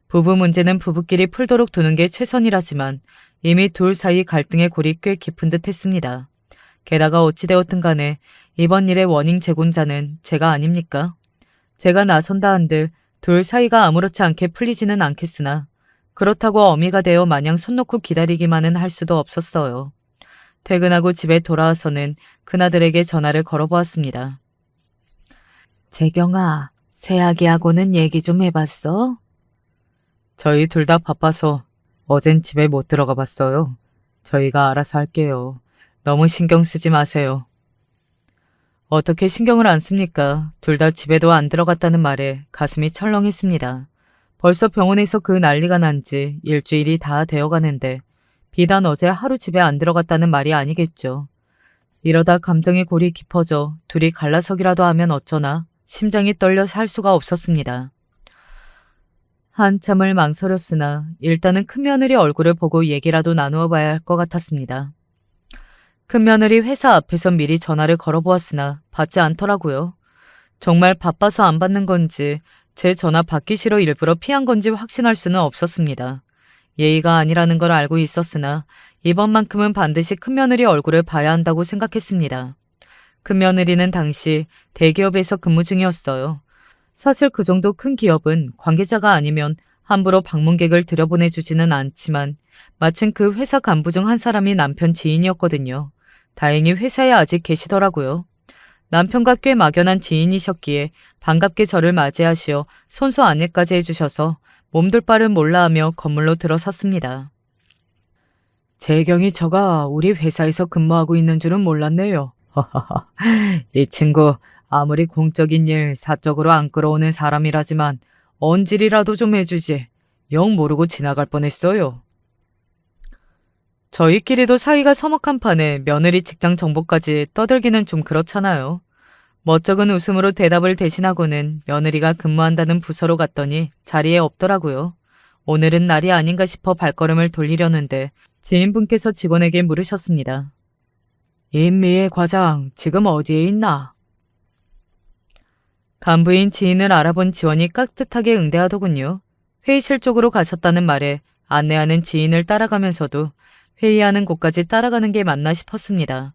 부부 문제는 부부끼리 풀도록 두는 게 최선이라지만 이미 둘 사이 갈등의 골이 꽤 깊은 듯 했습니다. 게다가 어찌되었든 간에 이번 일의 원인 제공자는 제가 아닙니까? 제가 나선다 한들 둘 사이가 아무렇지 않게 풀리지는 않겠으나 그렇다고 어미가 되어 마냥 손 놓고 기다리기만은 할 수도 없었어요. 퇴근하고 집에 돌아와서는 큰아들에게 전화를 걸어보았습니다. 재경아, 새아기하고는 얘기 좀 해봤어? 저희 둘 다 바빠서 어젠 집에 못 들어가 봤어요. 저희가 알아서 할게요. 너무 신경 쓰지 마세요. 어떻게 신경을 안 씁니까? 둘 다 집에도 안 들어갔다는 말에 가슴이 철렁했습니다. 벌써 병원에서 그 난리가 난 지 일주일이 다 되어가는데 비단 어제 하루 집에 안 들어갔다는 말이 아니겠죠. 이러다 감정의 골이 깊어져 둘이 갈라서기라도 하면 어쩌나 심장이 떨려 살 수가 없었습니다. 한참을 망설였으나 일단은 큰며느리 얼굴을 보고 얘기라도 나누어 봐야 할 것 같았습니다. 큰며느리 회사 앞에서 미리 전화를 걸어보았으나 받지 않더라고요. 정말 바빠서 안 받는 건지 제 전화 받기 싫어 일부러 피한 건지 확신할 수는 없었습니다. 예의가 아니라는 걸 알고 있었으나 이번만큼은 반드시 큰며느리 얼굴을 봐야 한다고 생각했습니다. 큰며느리는 당시 대기업에서 근무 중이었어요. 사실 그 정도 큰 기업은 관계자가 아니면 함부로 방문객을 들여보내주지는 않지만 마침 그 회사 간부 중 한 사람이 남편 지인이었거든요. 다행히 회사에 아직 계시더라고요. 남편과 꽤 막연한 지인이셨기에 반갑게 저를 맞이하시어 손수 안내까지 해주셔서 몸둘 바를 몰라 하며 건물로 들어섰습니다. 재경이 저가 우리 회사에서 근무하고 있는 줄은 몰랐네요. 이 친구 아무리 공적인 일 사적으로 안 끌어오는 사람이라지만 언질이라도 좀 해주지. 영 모르고 지나갈 뻔했어요. 저희끼리도 사이가 서먹한 판에 며느리 직장 정보까지 떠들기는 좀 그렇잖아요. 멋쩍은 웃음으로 대답을 대신하고는 며느리가 근무한다는 부서로 갔더니 자리에 없더라고요. 오늘은 날이 아닌가 싶어 발걸음을 돌리려는데 지인분께서 직원에게 물으셨습니다. 임미애 과장 지금 어디에 있나? 간부인 지인을 알아본 지원이 깍듯하게 응대하더군요. 회의실 쪽으로 가셨다는 말에 안내하는 지인을 따라가면서도 회의하는 곳까지 따라가는 게 맞나 싶었습니다.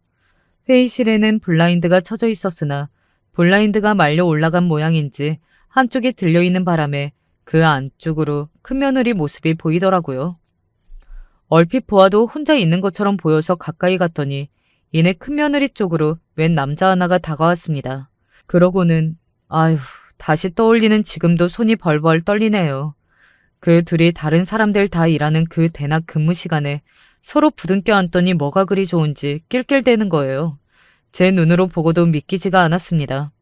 회의실에는 블라인드가 쳐져 있었으나 블라인드가 말려 올라간 모양인지 한쪽이 들려있는 바람에 그 안쪽으로 큰며느리 모습이 보이더라고요. 얼핏 보아도 혼자 있는 것처럼 보여서 가까이 갔더니 이내 큰며느리 쪽으로 웬 남자 하나가 다가왔습니다. 그러고는 아휴, 다시 떠올리는 지금도 손이 벌벌 떨리네요. 그 둘이 다른 사람들 다 일하는 그 대낮 근무 시간에 서로 부둥켜 안더니 뭐가 그리 좋은지 낄낄대는 거예요. 제 눈으로 보고도 믿기지가 않았습니다.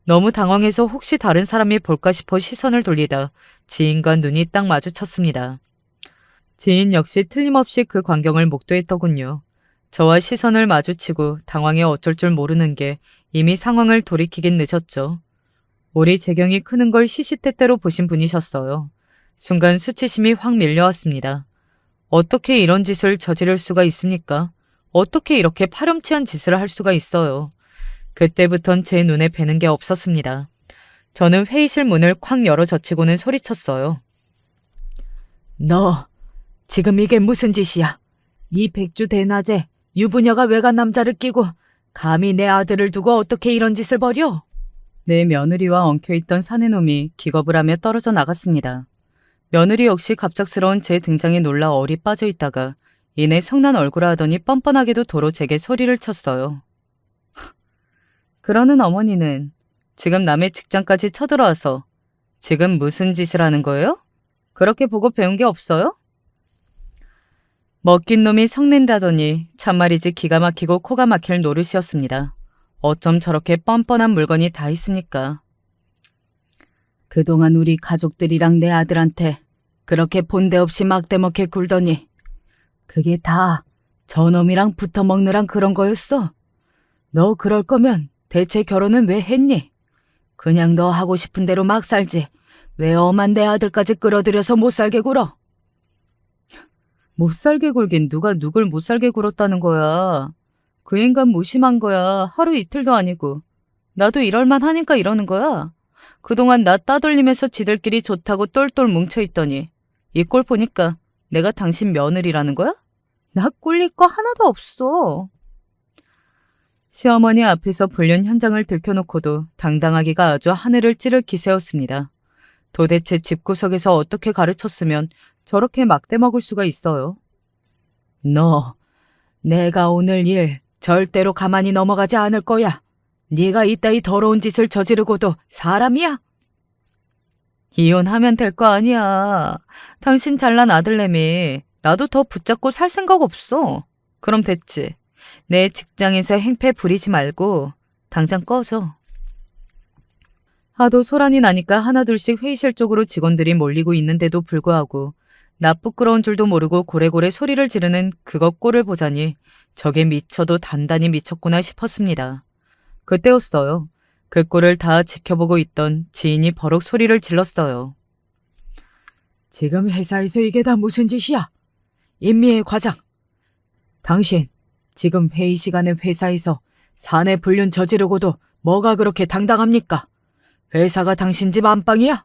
너무 당황해서 혹시 다른 사람이 볼까 싶어 시선을 돌리다 지인과 눈이 딱 마주쳤습니다. 지인 역시 틀림없이 그 광경을 목도했더군요. 저와 시선을 마주치고 당황해 어쩔 줄 모르는 게 이미 상황을 돌이키긴 늦었죠. 우리 재경이 크는 걸 시시때때로 보신 분이셨어요. 순간 수치심이 확 밀려왔습니다. 어떻게 이런 짓을 저지를 수가 있습니까? 어떻게 이렇게 파렴치한 짓을 할 수가 있어요? 그때부턴 제 눈에 뵈는 게 없었습니다. 저는 회의실 문을 콱 열어젖히고는 소리쳤어요. 너 지금 이게 무슨 짓이야? 이 백주 대낮에 유부녀가 외간 남자를 끼고 감히 내 아들을 두고 어떻게 이런 짓을 벌여? 내 며느리와 엉켜있던 사내놈이 기겁을 하며 떨어져 나갔습니다. 며느리 역시 갑작스러운 제 등장에 놀라 얼이 빠져 있다가 이내 성난 얼굴 하더니 뻔뻔하게도 도로 제게 소리를 쳤어요. 그러는 어머니는 지금 남의 직장까지 쳐들어와서 지금 무슨 짓을 하는 거예요? 그렇게 보고 배운 게 없어요? 먹긴 놈이 성낸다더니 참말이지 기가 막히고 코가 막힐 노릇이었습니다. 어쩜 저렇게 뻔뻔한 물건이 다 있습니까? 그동안 우리 가족들이랑 내 아들한테 그렇게 본데 없이 막대먹게 굴더니 그게 다 저놈이랑 붙어먹느란 그런 거였어? 너 그럴 거면 대체 결혼은 왜 했니? 그냥 너 하고 싶은 대로 막 살지. 왜 엄한 내 아들까지 끌어들여서 못 살게 굴어? 못 살게 굴긴 누가 누굴 못 살게 굴었다는 거야. 그 인간 무심한 거야. 하루 이틀도 아니고. 나도 이럴만 하니까 이러는 거야. 그동안 나 따돌리면서 지들끼리 좋다고 똘똘 뭉쳐있더니 이 꼴 보니까 내가 당신 며느리라는 거야? 나 꼴릴 거 하나도 없어. 시어머니 앞에서 불륜 현장을 들켜놓고도 당당하기가 아주 하늘을 찌를 기세였습니다. 도대체 집구석에서 어떻게 가르쳤으면 저렇게 막대먹을 수가 있어요? 너, 내가 오늘 일 절대로 가만히 넘어가지 않을 거야. 네가 이따위 더러운 짓을 저지르고도 사람이야? 이혼하면 될 거 아니야. 당신 잘난 아들내미 나도 더 붙잡고 살 생각 없어. 그럼 됐지. 내 직장에서 행패 부리지 말고 당장 꺼져. 하도 소란이 나니까 하나둘씩 회의실 쪽으로 직원들이 몰리고 있는데도 불구하고 나 부끄러운 줄도 모르고 고래고래 소리를 지르는 그것 꼴을 보자니 저게 미쳐도 단단히 미쳤구나 싶었습니다. 그때였어요. 그 꼴을 다 지켜보고 있던 지인이 버럭 소리를 질렀어요. 지금 회사에서 이게 다 무슨 짓이야? 임미애 과장. 당신 지금 회의 시간에 회사에서 사내 불륜 저지르고도 뭐가 그렇게 당당합니까? 회사가 당신 집 안방이야?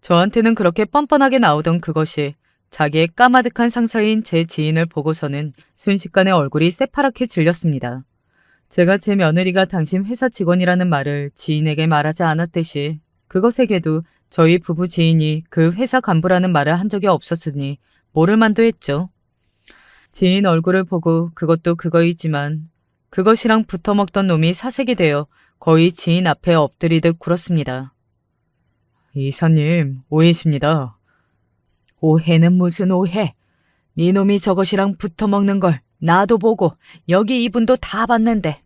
저한테는 그렇게 뻔뻔하게 나오던 그것이 자기의 까마득한 상사인 제 지인을 보고서는 순식간에 얼굴이 새파랗게 질렸습니다. 제가 제 며느리가 당신 회사 직원이라는 말을 지인에게 말하지 않았듯이 그것에게도 저희 부부 지인이 그 회사 간부라는 말을 한 적이 없었으니 모를 만도 했죠. 지인 얼굴을 보고 그것도 그거이지만 그것이랑 붙어먹던 놈이 사색이 되어 거의 지인 앞에 엎드리듯 굴었습니다. 이사님, 오해십니다. 오해는 무슨 오해? 네 놈이 저것이랑 붙어먹는 걸 나도 보고 여기 이분도 다 봤는데.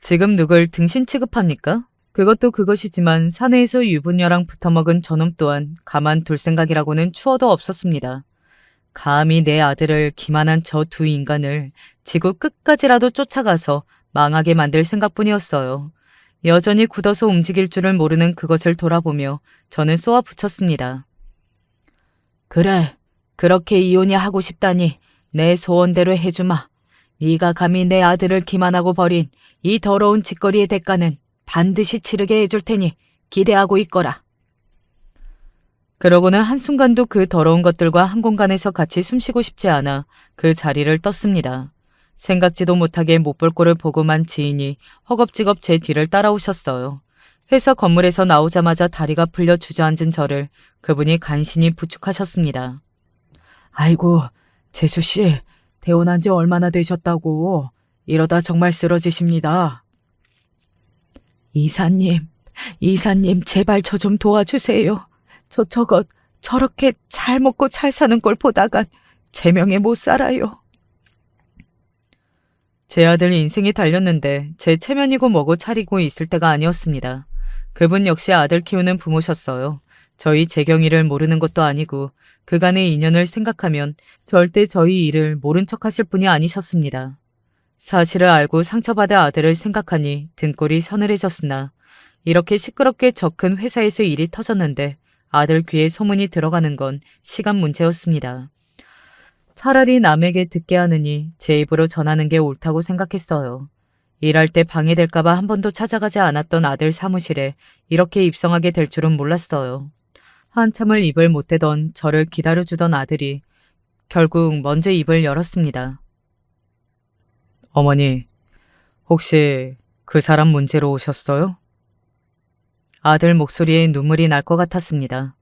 지금 누굴 등신 취급합니까? 그것도 그것이지만 사내에서 유부녀랑 붙어먹은 저놈 또한 가만둘 생각이라고는 추워도 없었습니다. 감히 내 아들을 기만한 저 두 인간을 지구 끝까지라도 쫓아가서 망하게 만들 생각뿐이었어요. 여전히 굳어서 움직일 줄을 모르는 그것을 돌아보며 저는 쏘아붙였습니다. 그래, 그렇게 이혼이 하고 싶다니 내 소원대로 해주마. 네가 감히 내 아들을 기만하고 버린 이 더러운 짓거리의 대가는 반드시 치르게 해줄 테니 기대하고 있거라. 그러고는 한순간도 그 더러운 것들과 한 공간에서 같이 숨쉬고 싶지 않아 그 자리를 떴습니다. 생각지도 못하게 못 볼 꼴을 보고만 지인이 허겁지겁 제 뒤를 따라오셨어요. 회사 건물에서 나오자마자 다리가 풀려 주저앉은 저를 그분이 간신히 부축하셨습니다. 아이고, 재수씨, 태어난 지 얼마나 되셨다고. 이러다 정말 쓰러지십니다. 이사님 제발 저 좀 도와주세요. 저것 저렇게 잘 먹고 잘 사는 꼴 보다간 제 명에 못 살아요. 제 아들 인생이 달렸는데 제 체면이고 뭐고 차리고 있을 때가 아니었습니다. 그분 역시 아들 키우는 부모셨어요. 저희 재경이를 모르는 것도 아니고 그간의 인연을 생각하면 절대 저희 일을 모른 척 하실 분이 아니셨습니다. 사실을 알고 상처받을 아들을 생각하니 등골이 서늘해졌으나 이렇게 시끄럽게 저 큰 회사에서 일이 터졌는데 아들 귀에 소문이 들어가는 건 시간 문제였습니다. 차라리 남에게 듣게 하느니 제 입으로 전하는 게 옳다고 생각했어요. 일할 때 방해될까봐 한 번도 찾아가지 않았던 아들 사무실에 이렇게 입성하게 될 줄은 몰랐어요. 한참을 입을 못 대던 저를 기다려주던 아들이 결국 먼저 입을 열었습니다. 어머니, 혹시 그 사람 문제로 오셨어요? 아들 목소리에 눈물이 날 것 같았습니다.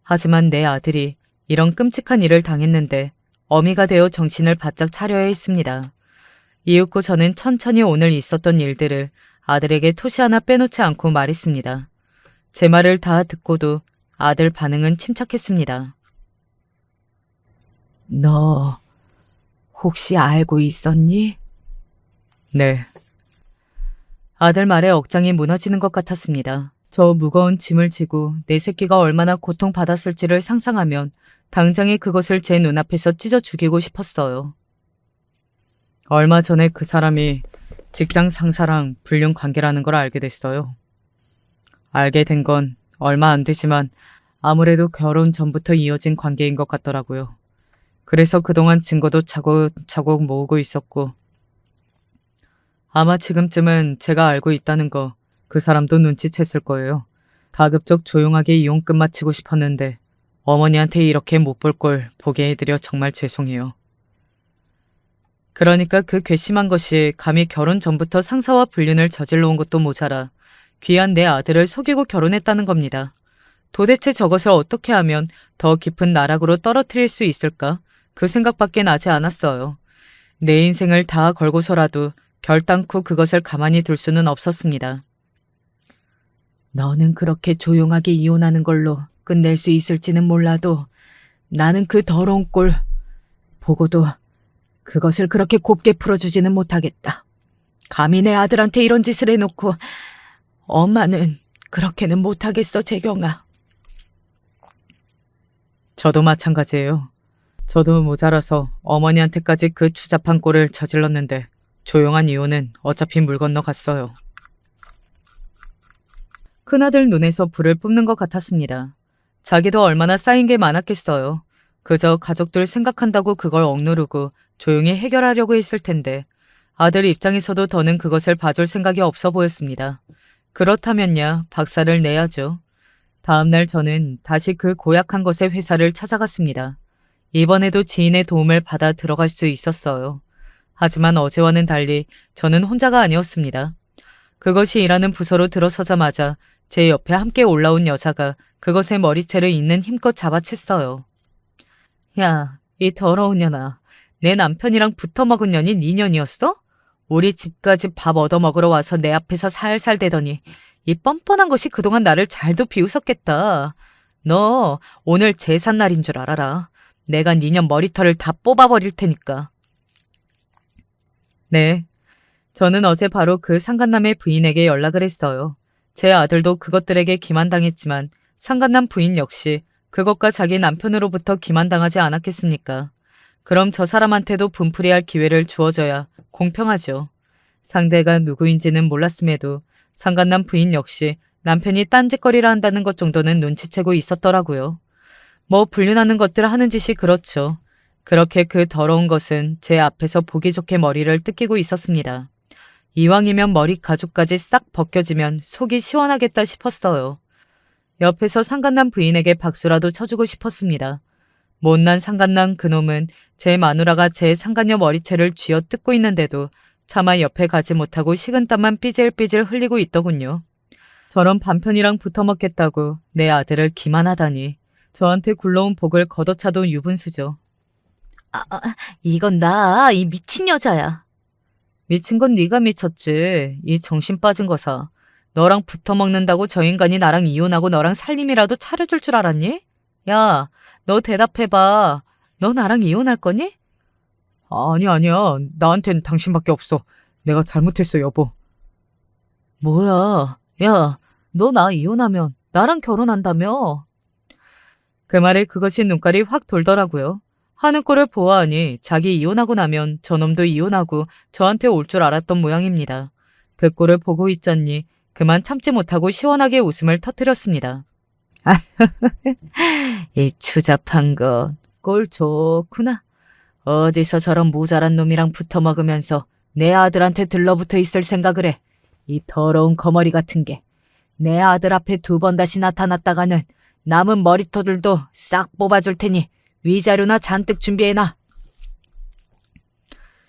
하지만 내 아들이 이런 끔찍한 일을 당했는데 어미가 되어 정신을 바짝 차려야 했습니다. 이윽고 저는 천천히 오늘 있었던 일들을 아들에게 토시 하나 빼놓지 않고 말했습니다. 제 말을 다 듣고도 아들 반응은 침착했습니다. 너 혹시 알고 있었니? 네. 아들 말에 억장이 무너지는 것 같았습니다. 저 무거운 짐을 지고 내 새끼가 얼마나 고통받았을지를 상상하면 당장에 그것을 제 눈앞에서 찢어 죽이고 싶었어요. 얼마 전에 그 사람이 직장 상사랑 불륜 관계라는 걸 알게 됐어요. 알게 된 건 얼마 안 되지만 아무래도 결혼 전부터 이어진 관계인 것 같더라고요. 그래서 그동안 증거도 차곡차곡 모으고 있었고 아마 지금쯤은 제가 알고 있다는 거 그 사람도 눈치챘을 거예요. 가급적 조용하게 이혼 끝마치고 싶었는데 어머니한테 이렇게 못 볼 걸 보게 해드려 정말 죄송해요. 그러니까 그 괘씸한 것이 감히 결혼 전부터 상사와 불륜을 저질러 온 것도 모자라 귀한 내 아들을 속이고 결혼했다는 겁니다. 도대체 저것을 어떻게 하면 더 깊은 나락으로 떨어뜨릴 수 있을까? 그 생각밖에 나지 않았어요. 내 인생을 다 걸고서라도 결단코 그것을 가만히 둘 수는 없었습니다. 너는 그렇게 조용하게 이혼하는 걸로 끝낼 수 있을지는 몰라도 나는 그 더러운 꼴 보고도 그것을 그렇게 곱게 풀어주지는 못하겠다. 감히 내 아들한테 이런 짓을 해놓고 엄마는 그렇게는 못하겠어, 재경아. 저도 마찬가지예요. 저도 모자라서 어머니한테까지 그 추잡한 꼴을 저질렀는데 조용한 이유는 어차피 물 건너 갔어요. 큰아들 눈에서 불을 뿜는 것 같았습니다. 자기도 얼마나 쌓인 게 많았겠어요. 그저 가족들 생각한다고 그걸 억누르고 조용히 해결하려고 했을 텐데 아들 입장에서도 더는 그것을 봐줄 생각이 없어 보였습니다. 그렇다면야 박살을 내야죠. 다음날 저는 다시 그 고약한 것의 회사를 찾아갔습니다. 이번에도 지인의 도움을 받아 들어갈 수 있었어요. 하지만 어제와는 달리 저는 혼자가 아니었습니다. 그것이 일하는 부서로 들어서자마자 제 옆에 함께 올라온 여자가 그것의 머리채를 있는 힘껏 잡아챘어요. 야, 이 더러운 년아. 내 남편이랑 붙어먹은 년이 네 년이었어? 우리 집까지 밥 얻어먹으러 와서 내 앞에서 살살 대더니 이 뻔뻔한 것이 그동안 나를 잘도 비웃었겠다. 너 오늘 제삿날인 줄 알아라. 내가 네 년 머리털을 다 뽑아버릴 테니까. 네, 저는 어제 바로 그 상간남의 부인에게 연락을 했어요. 제 아들도 그것들에게 기만당했지만 상간남 부인 역시 그것과 자기 남편으로부터 기만당하지 않았겠습니까? 그럼 저 사람한테도 분풀이할 기회를 주어줘야 공평하죠. 상대가 누구인지는 몰랐음에도 상간남 부인 역시 남편이 딴짓거리를 한다는 것 정도는 눈치채고 있었더라고요. 뭐 불륜하는 것들 하는 짓이 그렇죠. 그렇게 그 더러운 것은 제 앞에서 보기 좋게 머리를 뜯기고 있었습니다. 이왕이면 머리 가죽까지 싹 벗겨지면 속이 시원하겠다 싶었어요. 옆에서 상간남 부인에게 박수라도 쳐주고 싶었습니다. 못난 상간남 그놈은 제 마누라가 제 상간녀 머리채를 쥐어 뜯고 있는데도 차마 옆에 가지 못하고 식은땀만 삐질삐질 흘리고 있더군요. 저런 반편이랑 붙어먹겠다고 내 아들을 기만하다니. 저한테 굴러온 복을 걷어차던 유분수죠. 이건 나, 이 미친 여자야. 미친 건 네가 미쳤지. 이 정신 빠진 거사. 너랑 붙어먹는다고 저 인간이 나랑 이혼하고 너랑 살림이라도 차려줄 줄 알았니? 야, 너 대답해봐. 너 나랑 이혼할 거니? 아니야. 나한텐 당신밖에 없어. 내가 잘못했어, 여보. 뭐야. 야, 너 나 이혼하면 나랑 결혼한다며? 그 말에 그것이 눈깔이 확 돌더라고요. 하는 꼴을 보아하니 자기 이혼하고 나면 저놈도 이혼하고 저한테 올 줄 알았던 모양입니다. 그 꼴을 보고 있자니 그만 참지 못하고 시원하게 웃음을 터뜨렸습니다. 이 추잡한 것, 꼴 좋구나. 어디서 저런 모자란 놈이랑 붙어먹으면서 내 아들한테 들러붙어 있을 생각을 해. 이 더러운 거머리 같은 게. 내 아들 앞에 2번 다시 나타났다가는 남은 머리털들도 싹 뽑아줄 테니 위자료나 잔뜩 준비해놔.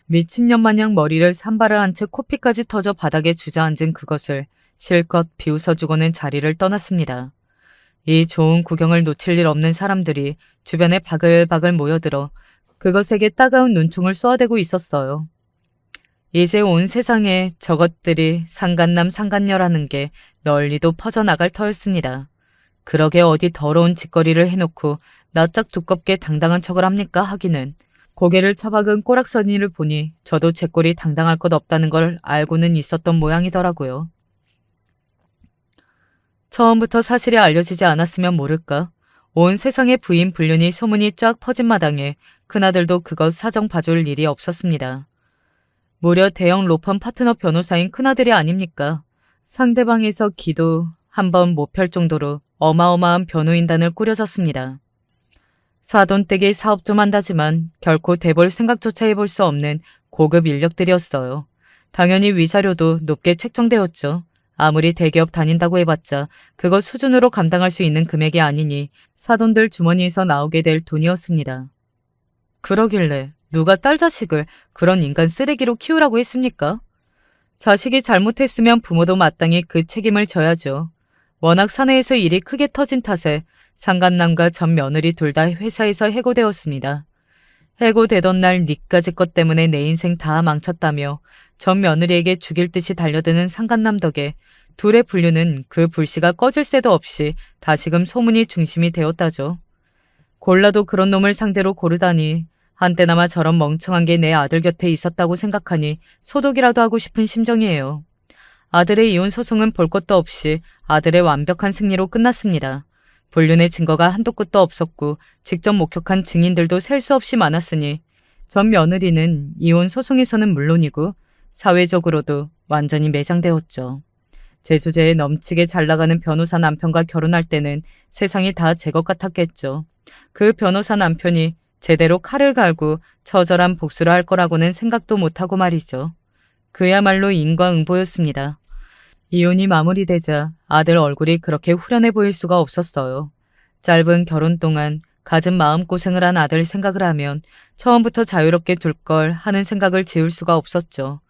미친년 마냥 머리를 산발을 한 채 코피까지 터져 바닥에 주저앉은 그것을 실컷 비웃어주고는 자리를 떠났습니다. 이 좋은 구경을 놓칠 일 없는 사람들이 주변에 바글바글 모여들어 그것에게 따가운 눈총을 쏘아대고 있었어요. 이제 온 세상에 저것들이 상간남 상간녀라는 게 널리도 퍼져나갈 터였습니다. 그러게 어디 더러운 짓거리를 해놓고 낯짝 두껍게 당당한 척을 합니까 하기는. 고개를 처박은 꼬락서니를 보니 저도 제 꼴이 당당할 것 없다는 걸 알고는 있었던 모양이더라고요. 처음부터 사실이 알려지지 않았으면 모를까. 온 세상의 부인 불륜이 소문이 쫙 퍼진 마당에 큰아들도 그것 사정 봐줄 일이 없었습니다. 무려 대형 로펌 파트너 변호사인 큰아들이 아닙니까? 상대방에서 기도 한 번 못 펼 정도로 어마어마한 변호인단을 꾸려졌습니다. 사돈댁이 사업 좀 한다지만 결코 대볼 생각조차 해볼 수 없는 고급 인력들이었어요. 당연히 위자료도 높게 책정되었죠. 아무리 대기업 다닌다고 해봤자 그것 수준으로 감당할 수 있는 금액이 아니니 사돈들 주머니에서 나오게 될 돈이었습니다. 그러길래 누가 딸 자식을 그런 인간 쓰레기로 키우라고 했습니까? 자식이 잘못했으면 부모도 마땅히 그 책임을 져야죠. 워낙 사내에서 일이 크게 터진 탓에 상간남과 전 며느리 둘 다 회사에서 해고되었습니다. 해고되던 날 니까지 것 때문에 내 인생 다 망쳤다며 전 며느리에게 죽일 듯이 달려드는 상간남 덕에 둘의 불륜은 그 불씨가 꺼질 새도 없이 다시금 소문이 중심이 되었다죠. 골라도 그런 놈을 상대로 고르다니 한때나마 저런 멍청한 게 내 아들 곁에 있었다고 생각하니 소독이라도 하고 싶은 심정이에요. 아들의 이혼 소송은 볼 것도 없이 아들의 완벽한 승리로 끝났습니다. 불륜의 증거가 한도 끝도 없었고 직접 목격한 증인들도 셀 수 없이 많았으니 전 며느리는 이혼 소송에서는 물론이고 사회적으로도 완전히 매장되었죠. 제 주제에 넘치게 잘 나가는 변호사 남편과 결혼할 때는 세상이 다 제 것 같았겠죠. 그 변호사 남편이 제대로 칼을 갈고 처절한 복수를 할 거라고는 생각도 못하고 말이죠. 그야말로 인과응보였습니다. 이혼이 마무리되자 아들 얼굴이 그렇게 후련해 보일 수가 없었어요. 짧은 결혼 동안 갖은 마음고생을 한 아들 생각을 하면 처음부터 자유롭게 둘 걸 하는 생각을 지울 수가 없었죠.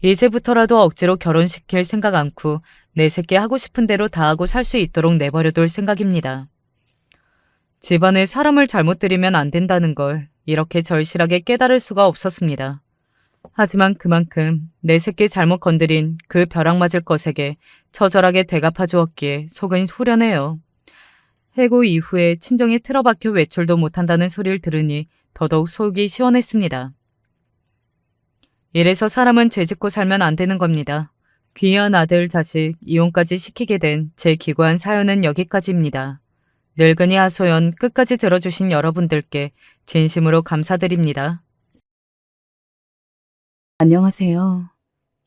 이제부터라도 억지로 결혼시킬 생각 않고 내 새끼 하고 싶은 대로 다 하고 살 수 있도록 내버려둘 생각입니다. 집안에 사람을 잘못 들이면 안 된다는 걸 이렇게 절실하게 깨달을 수가 없었습니다. 하지만 그만큼 내 새끼 잘못 건드린 그 벼락 맞을 것에게 처절하게 대갚아 주었기에 속은 후련해요. 해고 이후에 친정에 틀어박혀 외출도 못한다는 소리를 들으니 더더욱 속이 시원했습니다. 이래서 사람은 죄짓고 살면 안 되는 겁니다. 귀한 아들 자식 이혼까지 시키게 된 제 기구한 사연은 여기까지입니다. 늙은이 하소연 끝까지 들어주신 여러분들께 진심으로 감사드립니다. 안녕하세요.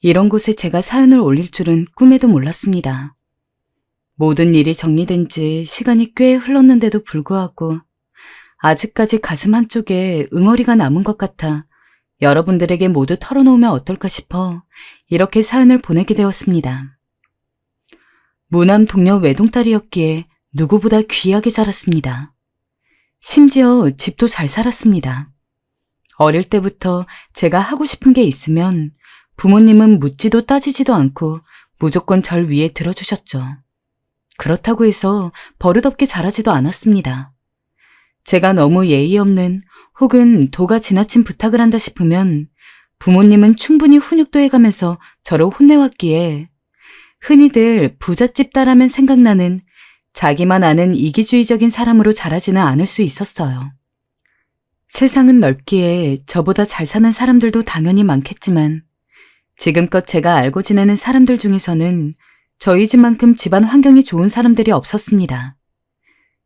이런 곳에 제가 사연을 올릴 줄은 꿈에도 몰랐습니다. 모든 일이 정리된 지 시간이 꽤 흘렀는데도 불구하고 아직까지 가슴 한쪽에 응어리가 남은 것 같아 여러분들에게 모두 털어놓으면 어떨까 싶어 이렇게 사연을 보내게 되었습니다. 무남 동료 외동딸이었기에 누구보다 귀하게 자랐습니다. 심지어 집도 잘 살았습니다. 어릴 때부터 제가 하고 싶은 게 있으면 부모님은 묻지도 따지지도 않고 무조건 절 위에 들어주셨죠. 그렇다고 해서 버릇없게 자라지도 않았습니다. 제가 너무 예의 없는 혹은 도가 지나친 부탁을 한다 싶으면 부모님은 충분히 훈육도 해가면서 저를 혼내왔기에 흔히들 부잣집 딸하면 생각나는 자기만 아는 이기주의적인 사람으로 자라지는 않을 수 있었어요. 세상은 넓기에 저보다 잘 사는 사람들도 당연히 많겠지만 지금껏 제가 알고 지내는 사람들 중에서는 저희 집만큼 집안 환경이 좋은 사람들이 없었습니다.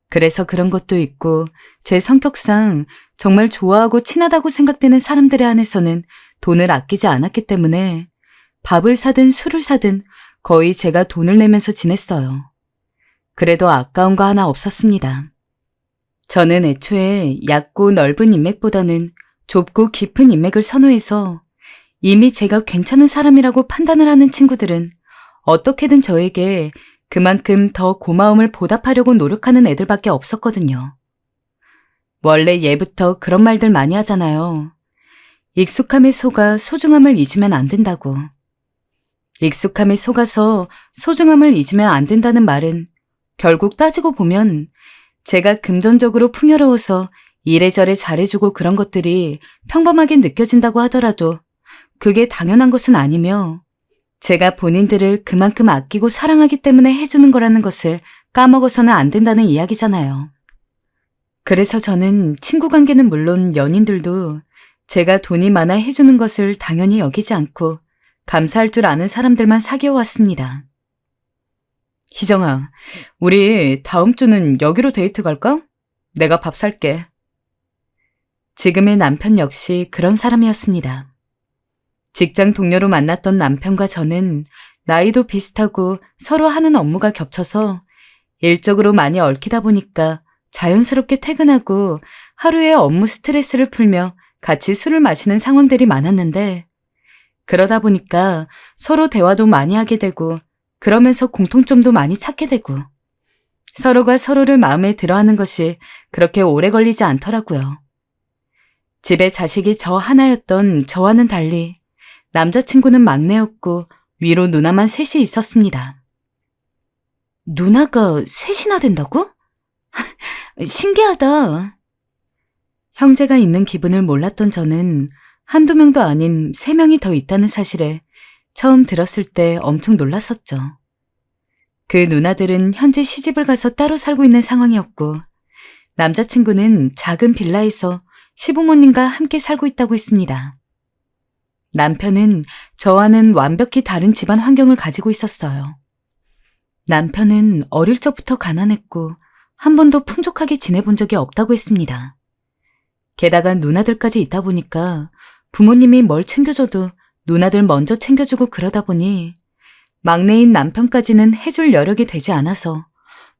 그래서 그런 것도 있고 제 성격상 정말 좋아하고 친하다고 생각되는 사람들에 한해서는 돈을 아끼지 않았기 때문에 밥을 사든 술을 사든 거의 제가 돈을 내면서 지냈어요. 그래도 아까운 거 하나 없었습니다. 저는 애초에 얕고 넓은 인맥보다는 좁고 깊은 인맥을 선호해서 이미 제가 괜찮은 사람이라고 판단을 하는 친구들은 어떻게든 저에게 그만큼 더 고마움을 보답하려고 노력하는 애들밖에 없었거든요. 원래 예부터 그런 말들 많이 하잖아요. 익숙함에 속아 소중함을 잊으면 안 된다고. 익숙함에 속아서 소중함을 잊으면 안 된다는 말은 결국 따지고 보면 제가 금전적으로 풍요로워서 이래저래 잘해주고 그런 것들이 평범하게 느껴진다고 하더라도 그게 당연한 것은 아니며 제가 본인들을 그만큼 아끼고 사랑하기 때문에 해주는 거라는 것을 까먹어서는 안 된다는 이야기잖아요. 그래서 저는 친구 관계는 물론 연인들도 제가 돈이 많아 해주는 것을 당연히 여기지 않고 감사할 줄 아는 사람들만 사귀어 왔습니다. 희정아, 우리 다음 주는 여기로 데이트 갈까? 내가 밥 살게. 지금의 남편 역시 그런 사람이었습니다. 직장 동료로 만났던 남편과 저는 나이도 비슷하고 서로 하는 업무가 겹쳐서 일적으로 많이 얽히다 보니까 자연스럽게 퇴근하고 하루의 업무 스트레스를 풀며 같이 술을 마시는 상황들이 많았는데 그러다 보니까 서로 대화도 많이 하게 되고 그러면서 공통점도 많이 찾게 되고 서로가 서로를 마음에 들어하는 것이 그렇게 오래 걸리지 않더라고요. 집에 자식이 저 하나였던 저와는 달리 남자친구는 막내였고 위로 누나만 셋이 있었습니다. 누나가 셋이나 된다고? 신기하다. 형제가 있는 기분을 몰랐던 저는 한두 명도 아닌 3명이 더 있다는 사실에 처음 들었을 때 엄청 놀랐었죠. 그 누나들은 현재 시집을 가서 따로 살고 있는 상황이었고 남자친구는 작은 빌라에서 시부모님과 함께 살고 있다고 했습니다. 남편은 저와는 완벽히 다른 집안 환경을 가지고 있었어요. 남편은 어릴 적부터 가난했고 한 번도 풍족하게 지내본 적이 없다고 했습니다. 게다가 누나들까지 있다 보니까 부모님이 뭘 챙겨줘도 누나들 먼저 챙겨주고 그러다 보니 막내인 남편까지는 해줄 여력이 되지 않아서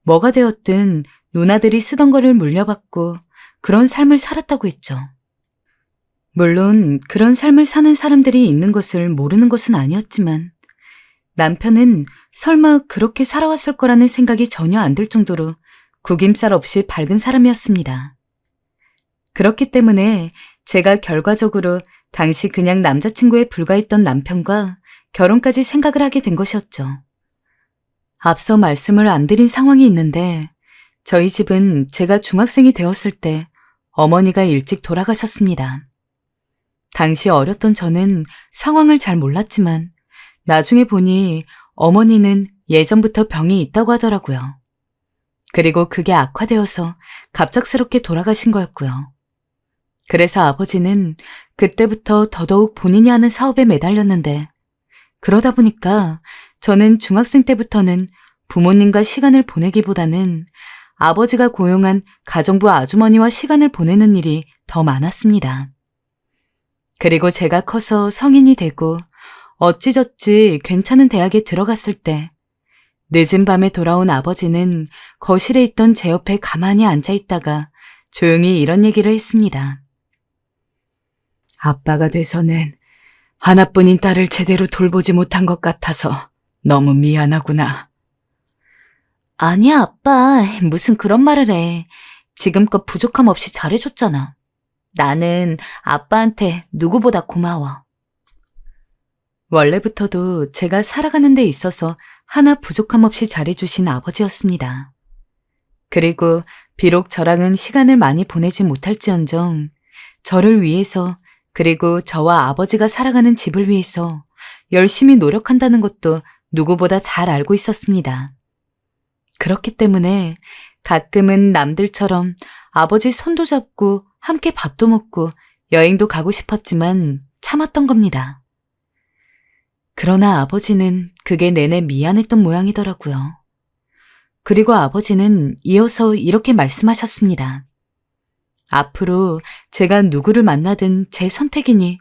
뭐가 되었든 누나들이 쓰던 거를 물려받고 그런 삶을 살았다고 했죠. 물론 그런 삶을 사는 사람들이 있는 것을 모르는 것은 아니었지만 남편은 설마 그렇게 살아왔을 거라는 생각이 전혀 안 들 정도로 구김살 없이 밝은 사람이었습니다. 그렇기 때문에 제가 결과적으로 당시 그냥 남자친구에 불과했던 남편과 결혼까지 생각을 하게 된 것이었죠. 앞서 말씀을 안 드린 상황이 있는데 저희 집은 제가 중학생이 되었을 때 어머니가 일찍 돌아가셨습니다. 당시 어렸던 저는 상황을 잘 몰랐지만 나중에 보니 어머니는 예전부터 병이 있다고 하더라고요. 그리고 그게 악화되어서 갑작스럽게 돌아가신 거였고요. 그래서 아버지는 그때부터 더더욱 본인이 하는 사업에 매달렸는데 그러다 보니까 저는 중학생 때부터는 부모님과 시간을 보내기보다는 아버지가 고용한 가정부 아주머니와 시간을 보내는 일이 더 많았습니다. 그리고 제가 커서 성인이 되고 어찌저찌 괜찮은 대학에 들어갔을 때 늦은 밤에 돌아온 아버지는 거실에 있던 제 옆에 가만히 앉아 있다가 조용히 이런 얘기를 했습니다. 아빠가 돼서는 하나뿐인 딸을 제대로 돌보지 못한 것 같아서 너무 미안하구나. 아니야, 아빠. 무슨 그런 말을 해. 지금껏 부족함 없이 잘해줬잖아. 나는 아빠한테 누구보다 고마워. 원래부터도 제가 살아가는 데 있어서 하나 부족함 없이 잘해주신 아버지였습니다. 그리고 비록 저랑은 시간을 많이 보내지 못할지언정 저를 위해서 그리고 저와 아버지가 살아가는 집을 위해서 열심히 노력한다는 것도 누구보다 잘 알고 있었습니다. 그렇기 때문에 가끔은 남들처럼 아버지 손도 잡고 함께 밥도 먹고 여행도 가고 싶었지만 참았던 겁니다. 그러나 아버지는 그게 내내 미안했던 모양이더라고요. 그리고 아버지는 이어서 이렇게 말씀하셨습니다. 앞으로 제가 누구를 만나든 제 선택이니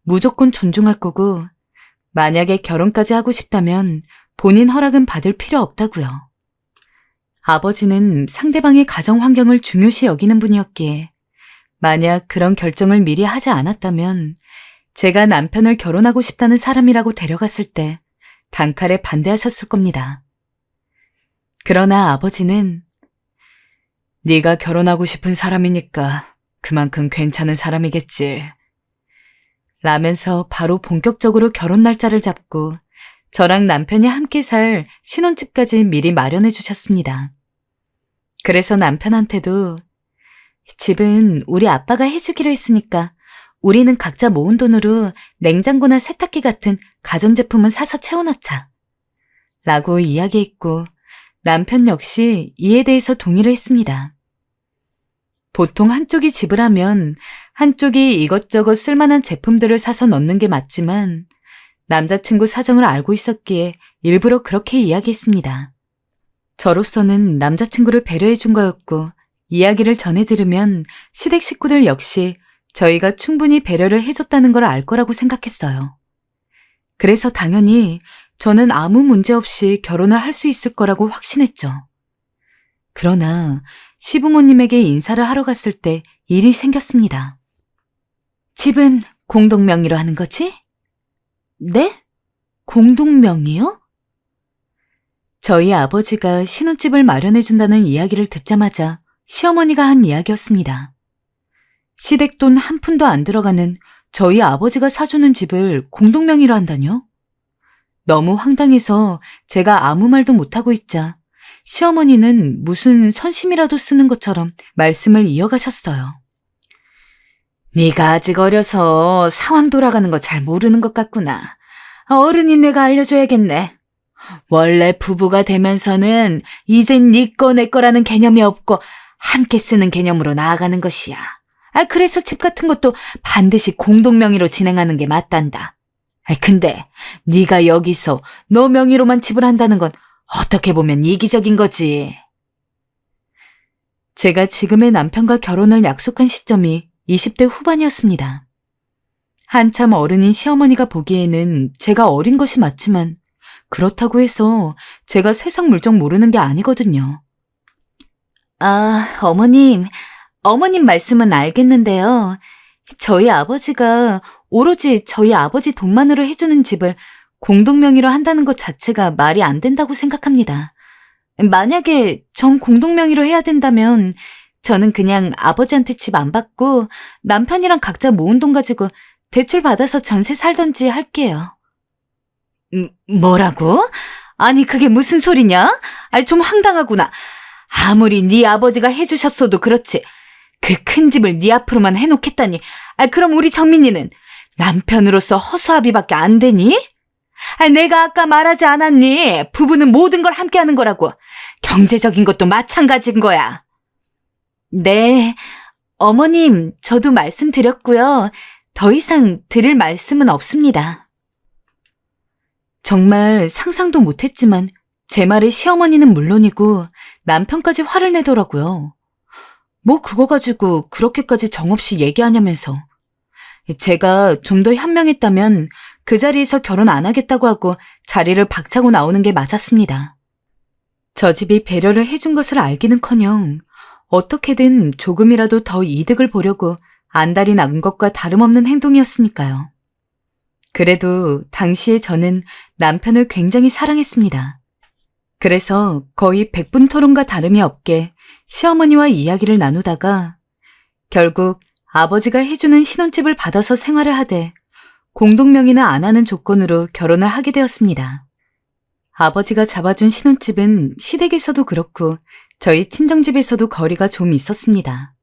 무조건 존중할 거고 만약에 결혼까지 하고 싶다면 본인 허락은 받을 필요 없다고요. 아버지는 상대방의 가정 환경을 중요시 여기는 분이었기에 만약 그런 결정을 미리 하지 않았다면 제가 남편을 결혼하고 싶다는 사람이라고 데려갔을 때 단칼에 반대하셨을 겁니다. 그러나 아버지는 네가 결혼하고 싶은 사람이니까 그만큼 괜찮은 사람이겠지. 라면서 바로 본격적으로 결혼 날짜를 잡고 저랑 남편이 함께 살 신혼집까지 미리 마련해 주셨습니다. 그래서 남편한테도 집은 우리 아빠가 해주기로 했으니까 우리는 각자 모은 돈으로 냉장고나 세탁기 같은 가전제품은 사서 채워넣자. 라고 이야기했고 남편 역시 이에 대해서 동의를 했습니다. 보통 한쪽이 집을 하면 한쪽이 이것저것 쓸만한 제품들을 사서 넣는 게 맞지만 남자친구 사정을 알고 있었기에 일부러 그렇게 이야기했습니다. 저로서는 남자친구를 배려해 준 거였고 이야기를 전해 들으면 시댁 식구들 역시 저희가 충분히 배려를 해줬다는 걸 알 거라고 생각했어요. 그래서 당연히 저는 아무 문제 없이 결혼을 할 수 있을 거라고 확신했죠. 그러나 시부모님에게 인사를 하러 갔을 때 일이 생겼습니다. 집은 공동명의로 하는 거지? 네? 공동명의요? 저희 아버지가 신혼집을 마련해준다는 이야기를 듣자마자 시어머니가 한 이야기였습니다. 시댁돈 한 푼도 안 들어가는 저희 아버지가 사주는 집을 공동명의로 한다뇨? 너무 황당해서 제가 아무 말도 못하고 있자 시어머니는 무슨 선심이라도 쓰는 것처럼 말씀을 이어가셨어요. 네가 아직 어려서 상황 돌아가는 거 잘 모르는 것 같구나. 어른인 내가 알려줘야겠네. 원래 부부가 되면서는 이젠 네 거 내 거라는 개념이 없고 함께 쓰는 개념으로 나아가는 것이야. 그래서 집 같은 것도 반드시 공동명의로 진행하는 게 맞단다. 근데 네가 여기서 너 명의로만 집을 한다는 건 어떻게 보면 이기적인 거지. 제가 지금의 남편과 결혼을 약속한 시점이 20대 후반이었습니다. 한참 어른인 시어머니가 보기에는 제가 어린 것이 맞지만 그렇다고 해서 제가 세상 물정 모르는 게 아니거든요. 어머님 말씀은 알겠는데요. 저희 아버지가 오로지 저희 아버지 돈만으로 해주는 집을 공동명의로 한다는 것 자체가 말이 안 된다고 생각합니다. 만약에 전 공동명의로 해야 된다면 저는 그냥 아버지한테 집 안 받고 남편이랑 각자 모은 돈 가지고 대출 받아서 전세 살던지 할게요. 뭐라고? 아니 그게 무슨 소리냐? 좀 황당하구나. 아무리 네 아버지가 해주셨어도 그렇지. 그 큰 집을 네 앞으로만 해놓겠다니. 그럼 우리 정민이는 남편으로서 허수아비밖에 안 되니? 내가 아까 말하지 않았니? 부부는 모든 걸 함께 하는 거라고. 경제적인 것도 마찬가지인 거야. 네, 어머님, 저도 말씀드렸고요. 더 이상 드릴 말씀은 없습니다. 정말 상상도 못했지만 제 말에 시어머니는 물론이고 남편까지 화를 내더라고요. 뭐 그거 가지고 그렇게까지 정없이 얘기하냐면서. 제가 좀 더 현명했다면 그 자리에서 결혼 안 하겠다고 하고 자리를 박차고 나오는 게 맞았습니다. 저 집이 배려를 해준 것을 알기는커녕 어떻게든 조금이라도 더 이득을 보려고 안달이 난 것과 다름없는 행동이었으니까요. 그래도 당시에 저는 남편을 굉장히 사랑했습니다. 그래서 거의 백분토론과 다름이 없게 시어머니와 이야기를 나누다가 결국 아버지가 해주는 신혼집을 받아서 생활을 하되 공동명의는 안 하는 조건으로 결혼을 하게 되었습니다. 아버지가 잡아준 신혼집은 시댁에서도 그렇고 저희 친정집에서도 거리가 좀 있었습니다.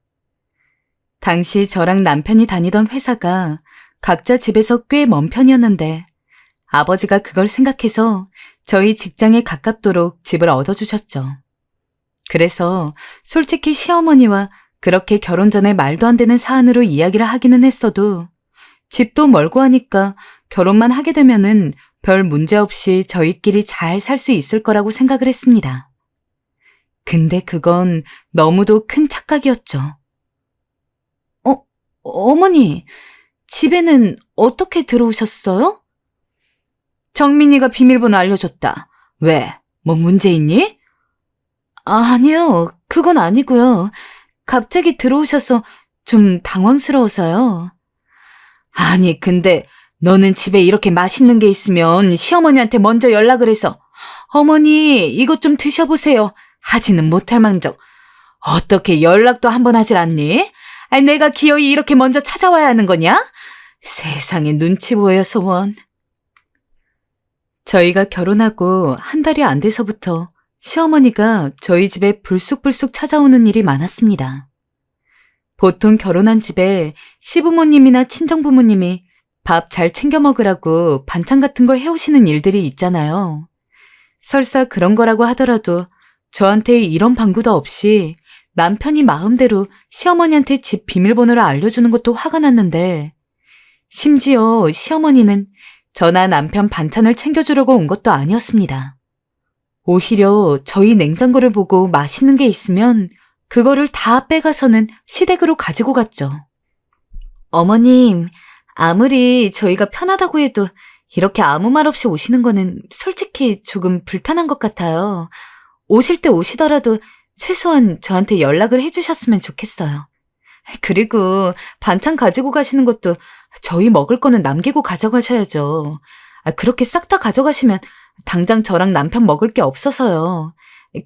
당시 저랑 남편이 다니던 회사가 각자 집에서 꽤 먼 편이었는데 아버지가 그걸 생각해서 저희 직장에 가깝도록 집을 얻어주셨죠. 그래서 솔직히 시어머니와 그렇게 결혼 전에 말도 안 되는 사안으로 이야기를 하기는 했어도 집도 멀고 하니까 결혼만 하게 되면은 별 문제 없이 저희끼리 잘 살 수 있을 거라고 생각을 했습니다. 근데 그건 너무도 큰 착각이었죠. 어머니, 집에는 어떻게 들어오셨어요? 정민이가 비밀번호 알려줬다. 왜? 뭐 문제 있니? 아니요, 그건 아니고요. 갑자기 들어오셔서 좀 당황스러워서요. 아니, 근데 너는 집에 이렇게 맛있는 게 있으면 시어머니한테 먼저 연락을 해서 어머니, 이것 좀 드셔보세요. 하지는 못할 망정. 어떻게 연락도 한번 하질 않니? 내가 기어이 이렇게 먼저 찾아와야 하는 거냐? 세상에 눈치 보여서 원. 저희가 결혼하고 한 달이 안 돼서부터 시어머니가 저희 집에 불쑥불쑥 찾아오는 일이 많았습니다. 보통 결혼한 집에 시부모님이나 친정부모님이 밥 잘 챙겨 먹으라고 반찬 같은 거 해오시는 일들이 있잖아요. 설사 그런 거라고 하더라도 저한테 이런 방구도 없이 남편이 마음대로 시어머니한테 집 비밀번호를 알려주는 것도 화가 났는데 심지어 시어머니는 저나 남편 반찬을 챙겨주려고 온 것도 아니었습니다. 오히려 저희 냉장고를 보고 맛있는 게 있으면 그거를 다 빼가서는 시댁으로 가지고 갔죠. 어머님, 아무리 저희가 편하다고 해도 이렇게 아무 말 없이 오시는 거는 솔직히 조금 불편한 것 같아요. 오실 때 오시더라도 최소한 저한테 연락을 해주셨으면 좋겠어요. 그리고 반찬 가지고 가시는 것도 저희 먹을 거는 남기고 가져가셔야죠. 그렇게 싹 다 가져가시면 당장 저랑 남편 먹을 게 없어서요.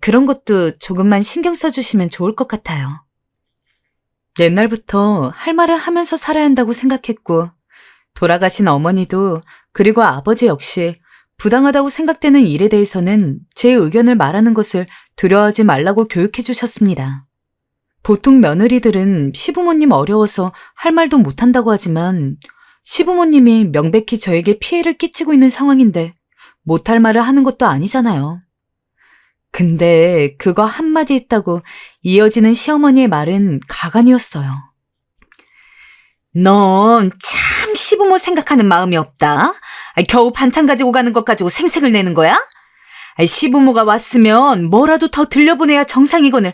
그런 것도 조금만 신경 써주시면 좋을 것 같아요. 옛날부터 할 말을 하면서 살아야 한다고 생각했고 돌아가신 어머니도 그리고 아버지 역시 부당하다고 생각되는 일에 대해서는 제 의견을 말하는 것을 두려워하지 말라고 교육해 주셨습니다. 보통 며느리들은 시부모님 어려워서 할 말도 못한다고 하지만 시부모님이 명백히 저에게 피해를 끼치고 있는 상황인데 못할 말을 하는 것도 아니잖아요. 근데 그거 한마디 했다고 이어지는 시어머니의 말은 가관이었어요. 넌 참 시부모 생각하는 마음이 없다. 겨우 반찬 가지고 가는 것 가지고 생색을 내는 거야? 시부모가 왔으면 뭐라도 더 들려보내야 정상이거늘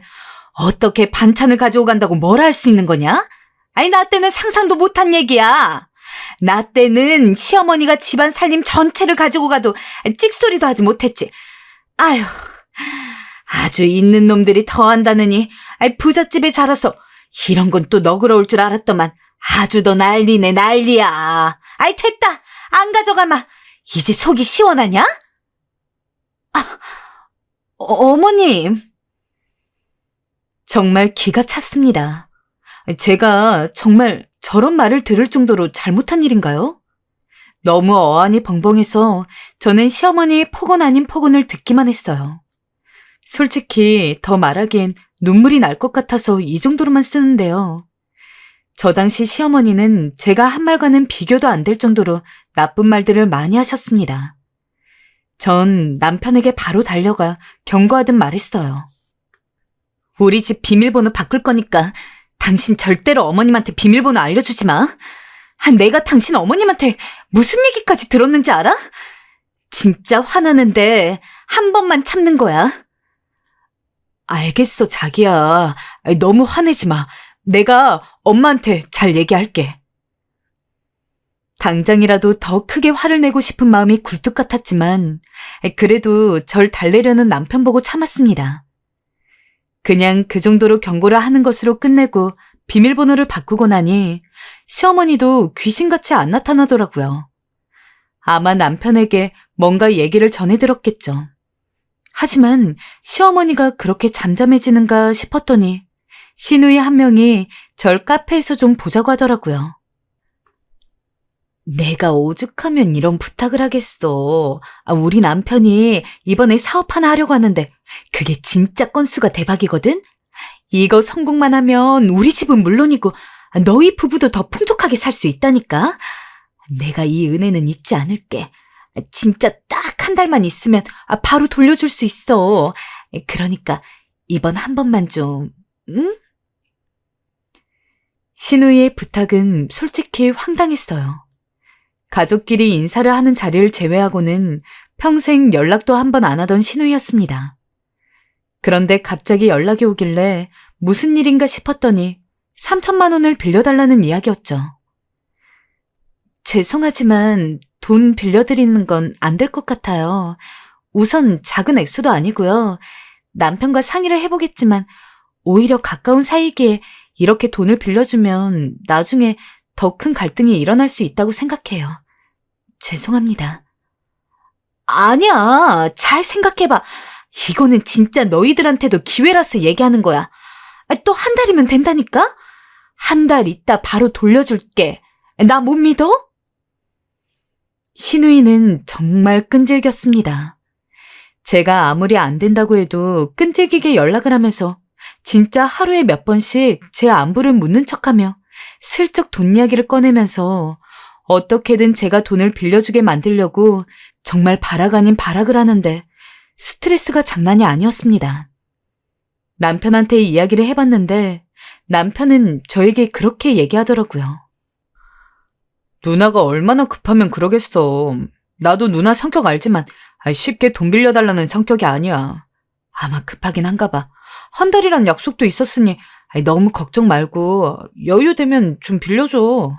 어떻게 반찬을 가지고 간다고 뭐라 할 수 있는 거냐? 나 때는 상상도 못한 얘기야. 나 때는 시어머니가 집안 살림 전체를 가지고 가도 찍소리도 하지 못했지. 아휴, 아주 있는 놈들이 더 한다느니 부잣집에 자라서 이런 건 또 너그러울 줄 알았더만 아주 더 난리네 난리야. 됐다. 안 가져가마. 이제 속이 시원하냐? 어머님. 정말 기가 찼습니다. 제가 정말 저런 말을 들을 정도로 잘못한 일인가요? 너무 어안이 벙벙해서 저는 시어머니의 폭언 아닌 폭언을 듣기만 했어요. 솔직히 더 말하기엔 눈물이 날 것 같아서 이 정도로만 쓰는데요. 저 당시 시어머니는 제가 한 말과는 비교도 안 될 정도로 나쁜 말들을 많이 하셨습니다. 전 남편에게 바로 달려가 경고하듯 말했어요. 우리 집 비밀번호 바꿀 거니까 당신 절대로 어머님한테 비밀번호 알려주지 마. 내가 당신 어머님한테 무슨 얘기까지 들었는지 알아? 진짜 화나는데 한 번만 참는 거야. 알겠어, 자기야. 너무 화내지 마. 내가 엄마한테 잘 얘기할게. 당장이라도 더 크게 화를 내고 싶은 마음이 굴뚝 같았지만 그래도 절 달래려는 남편 보고 참았습니다. 그냥 그 정도로 경고를 하는 것으로 끝내고 비밀번호를 바꾸고 나니 시어머니도 귀신같이 안 나타나더라고요. 아마 남편에게 뭔가 얘기를 전해 들었겠죠. 하지만 시어머니가 그렇게 잠잠해지는가 싶었더니 시누이 한 명이 절 카페에서 좀 보자고 하더라고요. 내가 오죽하면 이런 부탁을 하겠어. 우리 남편이 이번에 사업 하나 하려고 하는데 그게 진짜 건수가 대박이거든? 이거 성공만 하면 우리 집은 물론이고 너희 부부도 더 풍족하게 살 수 있다니까? 내가 이 은혜는 잊지 않을게. 진짜 딱 한 달만 있으면 바로 돌려줄 수 있어. 그러니까 이번 한 번만 좀, 응? 시누이의 부탁은 솔직히 황당했어요. 가족끼리 인사를 하는 자리를 제외하고는 평생 연락도 한 번 안 하던 시누이였습니다. 그런데 갑자기 연락이 오길래 무슨 일인가 싶었더니 3천만 원을 빌려달라는 이야기였죠. 죄송하지만 돈 빌려드리는 건 안 될 것 같아요. 우선 작은 액수도 아니고요. 남편과 상의를 해보겠지만 오히려 가까운 사이기에 이렇게 돈을 빌려주면 나중에 더 큰 갈등이 일어날 수 있다고 생각해요. 죄송합니다. 아니야. 잘 생각해봐. 이거는 진짜 너희들한테도 기회라서 얘기하는 거야. 또 한 달이면 된다니까? 한 달 있다 바로 돌려줄게. 나 못 믿어? 시누이는 정말 끈질겼습니다. 제가 아무리 안 된다고 해도 끈질기게 연락을 하면서 진짜 하루에 몇 번씩 제 안부를 묻는 척하며 슬쩍 돈 이야기를 꺼내면서 어떻게든 제가 돈을 빌려주게 만들려고 정말 발악 아닌 발악을 하는데 스트레스가 장난이 아니었습니다. 남편한테 이야기를 해봤는데 남편은 저에게 그렇게 얘기하더라고요. 누나가 얼마나 급하면 그러겠어. 나도 누나 성격 알지만 쉽게 돈 빌려달라는 성격이 아니야. 아마 급하긴 한가 봐. 한 달이란 약속도 있었으니 너무 걱정 말고 여유 되면 좀 빌려줘.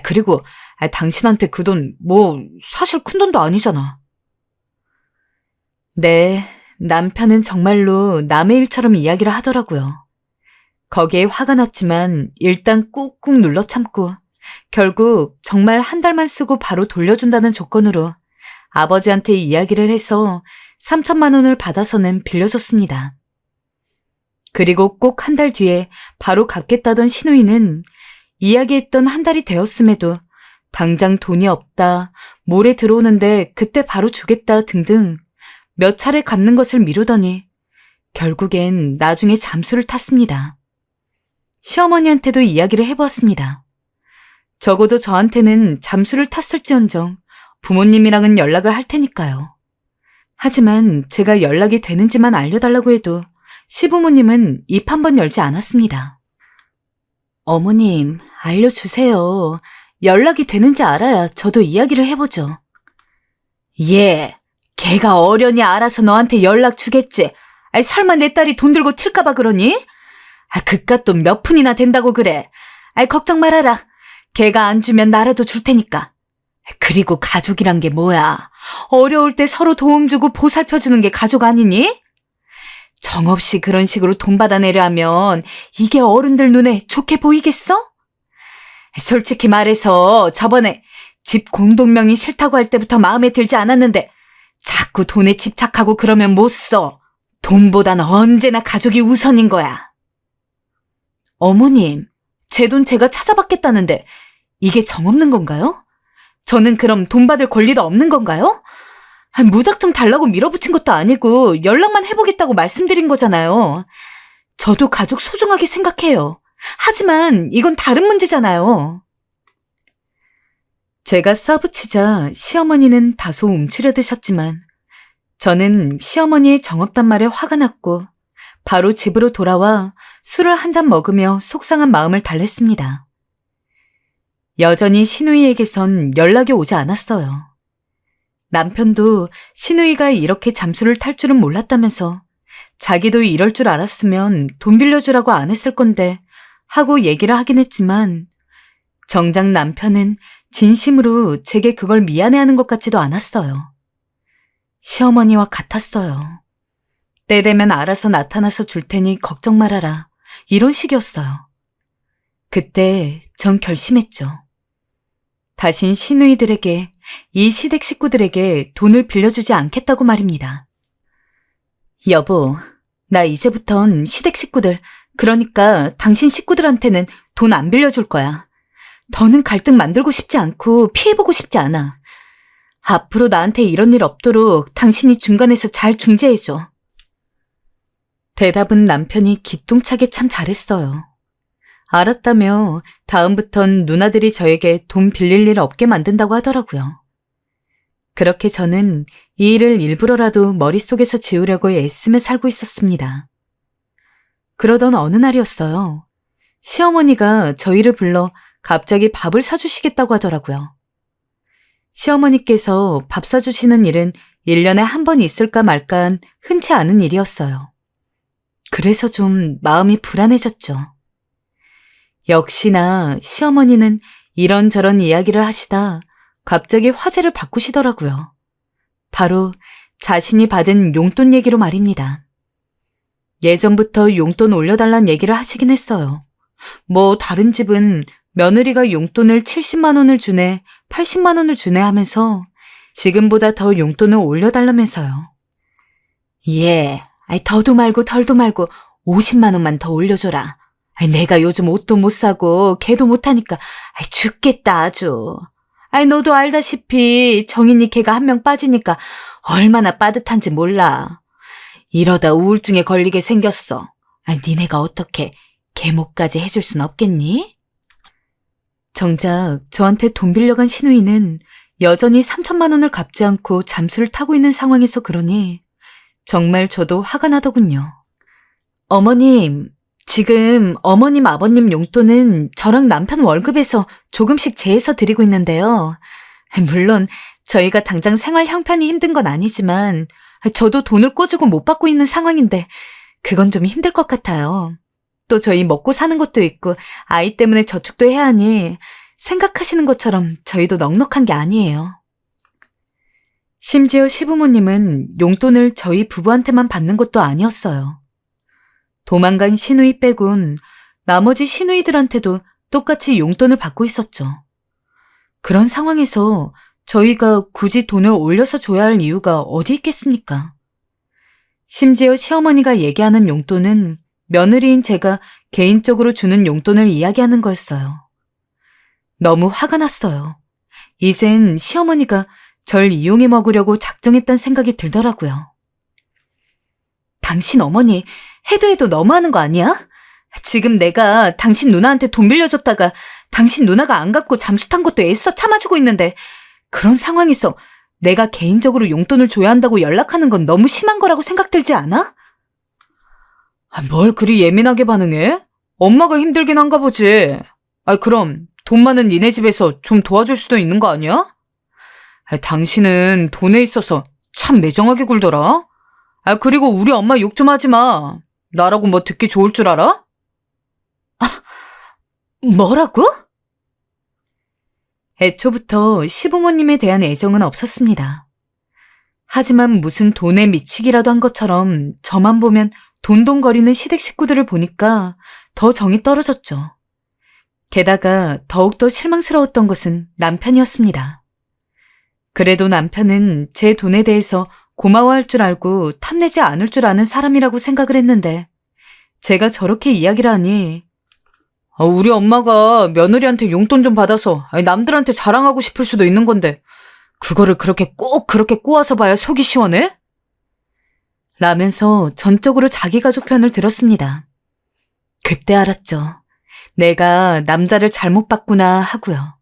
그리고 당신한테 그 돈 사실 큰 돈도 아니잖아. 네, 남편은 정말로 남의 일처럼 이야기를 하더라고요. 거기에 화가 났지만 일단 꾹꾹 눌러 참고 결국 정말 한 달만 쓰고 바로 돌려준다는 조건으로 아버지한테 이야기를 해서 3천만 원을 받아서는 빌려줬습니다. 그리고 꼭 한 달 뒤에 바로 갚겠다던 시누이는 이야기했던 한 달이 되었음에도 당장 돈이 없다, 모레 들어오는데 그때 바로 주겠다 등등 몇 차례 갚는 것을 미루더니 결국엔 나중에 잠수를 탔습니다. 시어머니한테도 이야기를 해보았습니다. 적어도 저한테는 잠수를 탔을지언정 부모님이랑은 연락을 할 테니까요. 하지만 제가 연락이 되는지만 알려달라고 해도 시부모님은 입 한 번 열지 않았습니다. 어머님, 알려주세요. 연락이 되는지 알아야 저도 이야기를 해보죠. 예, 걔가 어련히 알아서 너한테 연락 주겠지. 아이, 설마 내 딸이 돈 들고 튈까봐 그러니? 아, 그깟 돈 몇 푼이나 된다고 그래. 아이, 걱정 말아라. 걔가 안 주면 나라도 줄 테니까. 그리고 가족이란 게 뭐야? 어려울 때 서로 도움 주고 보살펴주는 게 가족 아니니? 정없이 그런 식으로 돈 받아내려 하면 이게 어른들 눈에 좋게 보이겠어? 솔직히 말해서 저번에 집 공동명의 싫다고 할 때부터 마음에 들지 않았는데 자꾸 돈에 집착하고 그러면 못 써. 돈보단 언제나 가족이 우선인 거야. 어머님, 제 돈 제가 찾아받겠다는데 이게 정없는 건가요? 저는 그럼 돈 받을 권리도 없는 건가요? 무작정 달라고 밀어붙인 것도 아니고 연락만 해보겠다고 말씀드린 거잖아요. 저도 가족 소중하게 생각해요. 하지만 이건 다른 문제잖아요. 제가 써붙이자 시어머니는 다소 움츠려드셨지만 저는 시어머니의 정없단 말에 화가 났고 바로 집으로 돌아와 술을 한 잔 먹으며 속상한 마음을 달랬습니다. 여전히 신우이에게선 연락이 오지 않았어요. 남편도 신우이가 이렇게 잠수를 탈 줄은 몰랐다면서 자기도 이럴 줄 알았으면 돈 빌려주라고 안 했을 건데 하고 얘기를 하긴 했지만 정작 남편은 진심으로 제게 그걸 미안해하는 것 같지도 않았어요. 시어머니와 같았어요. 때 되면 알아서 나타나서 줄 테니 걱정 말아라. 이런 식이었어요. 그때 전 결심했죠. 다신 시누이들에게, 이 시댁 식구들에게 돈을 빌려주지 않겠다고 말입니다. 여보, 나 이제부턴 시댁 식구들, 그러니까 당신 식구들한테는 돈 안 빌려줄 거야. 더는 갈등 만들고 싶지 않고 피해보고 싶지 않아. 앞으로 나한테 이런 일 없도록 당신이 중간에서 잘 중재해줘. 대답은 남편이 기똥차게 참 잘했어요. 알았다며 다음부턴 누나들이 저에게 돈 빌릴 일 없게 만든다고 하더라고요. 그렇게 저는 이 일을 일부러라도 머릿속에서 지우려고 애쓰며 살고 있었습니다. 그러던 어느 날이었어요. 시어머니가 저희를 불러 갑자기 밥을 사주시겠다고 하더라고요. 시어머니께서 밥 사주시는 일은 1년에 한 번 있을까 말까한 흔치 않은 일이었어요. 그래서 좀 마음이 불안해졌죠. 역시나 시어머니는 이런저런 이야기를 하시다 갑자기 화제를 바꾸시더라고요. 바로 자신이 받은 용돈 얘기로 말입니다. 예전부터 용돈 올려달란 얘기를 하시긴 했어요. 뭐 다른 집은 며느리가 용돈을 70만 원을 주네, 80만 원을 주네 하면서 지금보다 더 용돈을 올려달라면서요. 예, 더도 말고 덜도 말고 50만 원만 더 올려줘라. 내가 요즘 옷도 못 사고 개도 못 하니까 죽겠다 아주. 너도 알다시피 정인이 개가 한 명 빠지니까 얼마나 빠듯한지 몰라. 이러다 우울증에 걸리게 생겼어. 니네가 어떻게 개목까지 해줄 순 없겠니? 정작 저한테 돈 빌려간 시누이는 여전히 3천만 원을 갚지 않고 잠수를 타고 있는 상황에서 그러니 정말 저도 화가 나더군요. 어머님, 지금 어머님 아버님 용돈은 저랑 남편 월급에서 조금씩 제해서 드리고 있는데요. 물론 저희가 당장 생활 형편이 힘든 건 아니지만 저도 돈을 꿔주고 못 받고 있는 상황인데 그건 좀 힘들 것 같아요. 또 저희 먹고 사는 것도 있고 아이 때문에 저축도 해야 하니 생각하시는 것처럼 저희도 넉넉한 게 아니에요. 심지어 시부모님은 용돈을 저희 부부한테만 받는 것도 아니었어요. 도망간 시누이 빼곤 나머지 시누이들한테도 똑같이 용돈을 받고 있었죠. 그런 상황에서 저희가 굳이 돈을 올려서 줘야 할 이유가 어디 있겠습니까? 심지어 시어머니가 얘기하는 용돈은 며느리인 제가 개인적으로 주는 용돈을 이야기하는 거였어요. 너무 화가 났어요. 이젠 시어머니가 절 이용해 먹으려고 작정했단 생각이 들더라고요. 당신 어머니 해도 너무하는 거 아니야? 지금 내가 당신 누나한테 돈 빌려줬다가 당신 누나가 안 갚고 잠수 탄 것도 애써 참아주고 있는데 그런 상황에서 내가 개인적으로 용돈을 줘야 한다고 연락하는 건 너무 심한 거라고 생각 들지 않아? 뭘 그리 예민하게 반응해? 엄마가 힘들긴 한가 보지. 그럼 돈 많은 니네 집에서 좀 도와줄 수도 있는 거 아니야? 당신은 돈에 있어서 참 매정하게 굴더라. 그리고 우리 엄마 욕 좀 하지 마. 나라고 뭐 듣기 좋을 줄 알아? 뭐라고? 애초부터 시부모님에 대한 애정은 없었습니다. 하지만 무슨 돈에 미치기라도 한 것처럼 저만 보면 돈돈거리는 시댁 식구들을 보니까 더 정이 떨어졌죠. 게다가 더욱더 실망스러웠던 것은 남편이었습니다. 그래도 남편은 제 돈에 대해서 고마워할 줄 알고 탐내지 않을 줄 아는 사람이라고 생각을 했는데 제가 저렇게 이야기를 하니 우리 엄마가 며느리한테 용돈 좀 받아서 남들한테 자랑하고 싶을 수도 있는 건데 그거를 꼭 그렇게 꼬아서 봐야 속이 시원해? 라면서 전적으로 자기 가족 편을 들었습니다. 그때 알았죠. 내가 남자를 잘못 봤구나 하고요.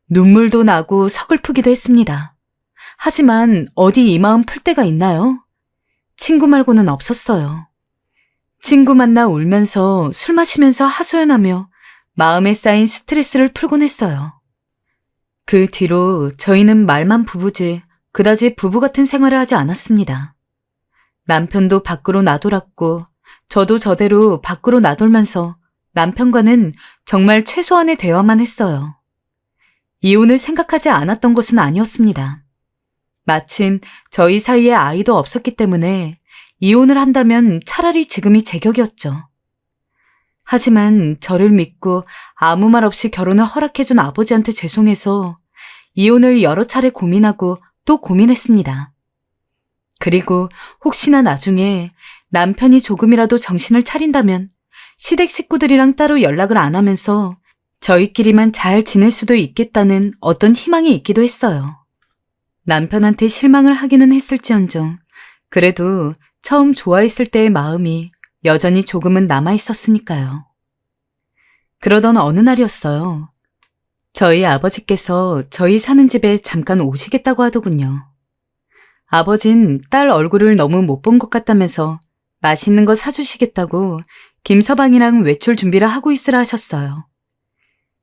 눈물도 나고 서글프기도 했습니다. 하지만 어디 이 마음 풀 데가 있나요? 친구 말고는 없었어요. 친구 만나 울면서 술 마시면서 하소연하며 마음에 쌓인 스트레스를 풀곤 했어요. 그 뒤로 저희는 말만 부부지 그다지 부부 같은 생활을 하지 않았습니다. 남편도 밖으로 나돌았고 저도 저대로 밖으로 나돌면서 남편과는 정말 최소한의 대화만 했어요. 이혼을 생각하지 않았던 것은 아니었습니다. 마침 저희 사이에 아이도 없었기 때문에 이혼을 한다면 차라리 지금이 제격이었죠. 하지만 저를 믿고 아무 말 없이 결혼을 허락해준 아버지한테 죄송해서 이혼을 여러 차례 고민하고 또 고민했습니다. 그리고 혹시나 나중에 남편이 조금이라도 정신을 차린다면 시댁 식구들이랑 따로 연락을 안 하면서 저희끼리만 잘 지낼 수도 있겠다는 어떤 희망이 있기도 했어요. 남편한테 실망을 하기는 했을지언정 그래도 처음 좋아했을 때의 마음이 여전히 조금은 남아있었으니까요. 그러던 어느 날이었어요. 저희 아버지께서 저희 사는 집에 잠깐 오시겠다고 하더군요. 아버진 딸 얼굴을 너무 못 본 것 같다면서 맛있는 거 사주시겠다고 김서방이랑 외출 준비를 하고 있으라 하셨어요.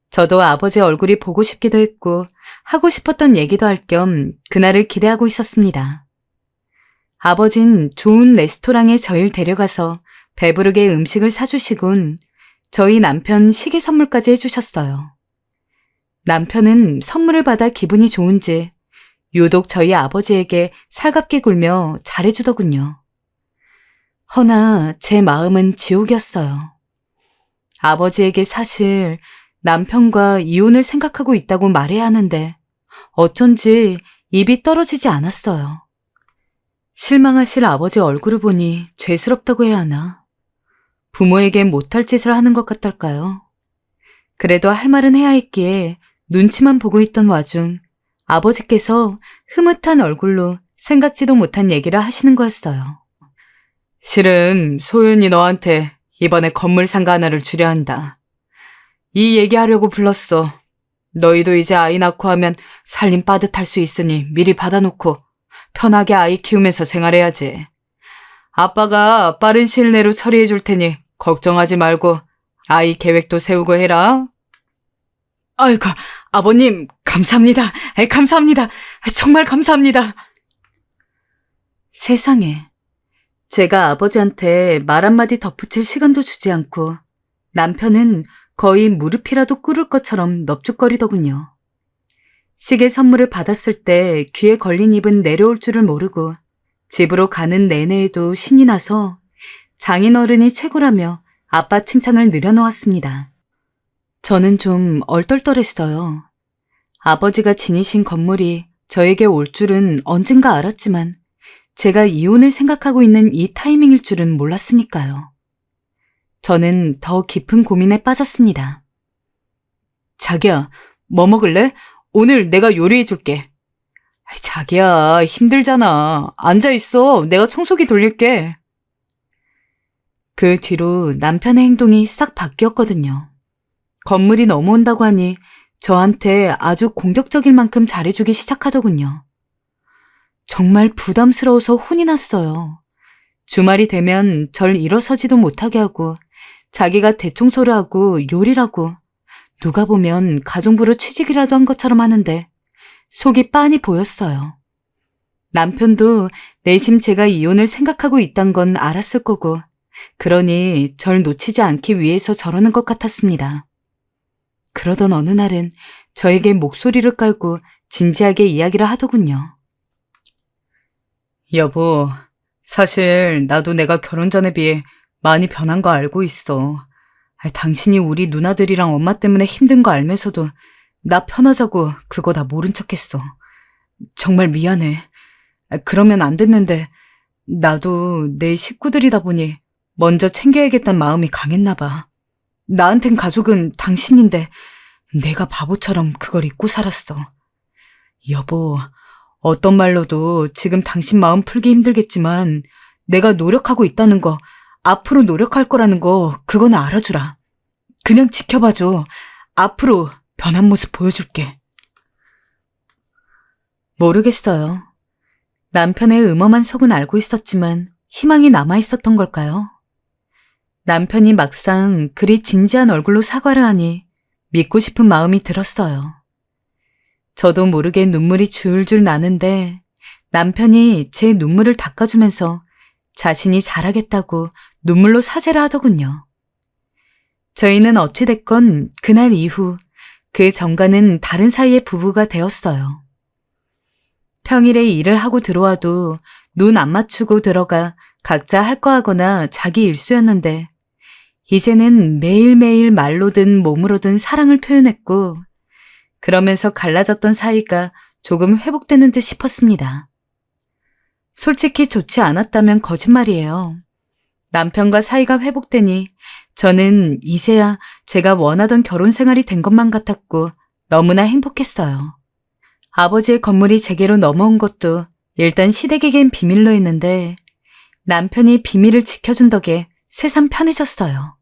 저도 아버지 얼굴이 보고 싶기도 했고 하고 싶었던 얘기도 할 겸 그날을 기대하고 있었습니다. 아버진 좋은 레스토랑에 저희를 데려가서 배부르게 음식을 사주시곤 저희 남편 시계 선물까지 해주셨어요. 남편은 선물을 받아 기분이 좋은지 유독 저희 아버지에게 살갑게 굴며 잘해주더군요. 허나 제 마음은 지옥이었어요. 아버지에게 사실 남편과 이혼을 생각하고 있다고 말해야 하는데 어쩐지 입이 떨어지지 않았어요. 실망하실 아버지 얼굴을 보니 죄스럽다고 해야 하나? 부모에게 못할 짓을 하는 것 같달까요? 그래도 할 말은 해야 했기에 눈치만 보고 있던 와중 아버지께서 흐뭇한 얼굴로 생각지도 못한 얘기를 하시는 거였어요. 실은 소윤이 너한테 이번에 건물 상가 하나를 주려 한다. 이 얘기하려고 불렀어. 너희도 이제 아이 낳고 하면 살림 빠듯할 수 있으니 미리 받아놓고 편하게 아이 키우면서 생활해야지. 아빠가 빠른 시일 내로 처리해 줄 테니 걱정하지 말고 아이 계획도 세우고 해라. 아이고, 아버님 감사합니다. 감사합니다. 정말 감사합니다. 세상에, 제가 아버지한테 말 한마디 덧붙일 시간도 주지 않고 남편은 거의 무릎이라도 꿇을 것처럼 넙죽거리더군요. 시계 선물을 받았을 때 귀에 걸린 잎은 내려올 줄을 모르고 집으로 가는 내내에도 신이 나서 장인어른이 최고라며 아빠 칭찬을 늘여놓았습니다. 저는 좀 얼떨떨했어요. 아버지가 지니신 건물이 저에게 올 줄은 언젠가 알았지만 제가 이혼을 생각하고 있는 이 타이밍일 줄은 몰랐으니까요. 저는 더 깊은 고민에 빠졌습니다. 자기야, 뭐 먹을래? 오늘 내가 요리해 줄게. 자기야, 힘들잖아. 앉아있어. 내가 청소기 돌릴게. 그 뒤로 남편의 행동이 싹 바뀌었거든요. 건물이 넘어온다고 하니 저한테 아주 공격적일 만큼 잘해주기 시작하더군요. 정말 부담스러워서 혼이 났어요. 주말이 되면 절 일어서지도 못하게 하고 자기가 대청소를 하고 요리를 하고 누가 보면 가정부로 취직이라도 한 것처럼 하는데 속이 빤히 보였어요. 남편도 내심 제가 이혼을 생각하고 있단 건 알았을 거고 그러니 절 놓치지 않기 위해서 저러는 것 같았습니다. 그러던 어느 날은 저에게 목소리를 깔고 진지하게 이야기를 하더군요. 여보, 사실 나도 내가 결혼 전에 비해 많이 변한 거 알고 있어. 당신이 우리 누나들이랑 엄마 때문에 힘든 거 알면서도 나 편하자고 그거 다 모른 척했어. 정말 미안해. 그러면 안 됐는데 나도 내 식구들이다 보니 먼저 챙겨야겠다는 마음이 강했나 봐. 나한텐 가족은 당신인데 내가 바보처럼 그걸 잊고 살았어. 여보, 어떤 말로도 지금 당신 마음 풀기 힘들겠지만 내가 노력하고 있다는 거, 앞으로 노력할 거라는 거 그건 알아주라. 그냥 지켜봐줘. 앞으로 변한 모습 보여줄게. 모르겠어요. 남편의 음험한 속은 알고 있었지만 희망이 남아있었던 걸까요? 남편이 막상 그리 진지한 얼굴로 사과를 하니 믿고 싶은 마음이 들었어요. 저도 모르게 눈물이 줄줄 나는데 남편이 제 눈물을 닦아주면서 자신이 잘하겠다고 눈물로 사죄를 하더군요. 저희는 어찌됐건 그날 이후 그 전과는 다른 사이의 부부가 되었어요. 평일에 일을 하고 들어와도 눈 안 맞추고 들어가 각자 할 거 하거나 자기 일수였는데 이제는 매일매일 말로든 몸으로든 사랑을 표현했고 그러면서 갈라졌던 사이가 조금 회복되는 듯 싶었습니다. 솔직히 좋지 않았다면 거짓말이에요. 남편과 사이가 회복되니 저는 이제야 제가 원하던 결혼 생활이 된 것만 같았고 너무나 행복했어요. 아버지의 건물이 제게로 넘어온 것도 일단 시댁에겐 비밀로 했는데 남편이 비밀을 지켜준 덕에 새삼 편해졌어요.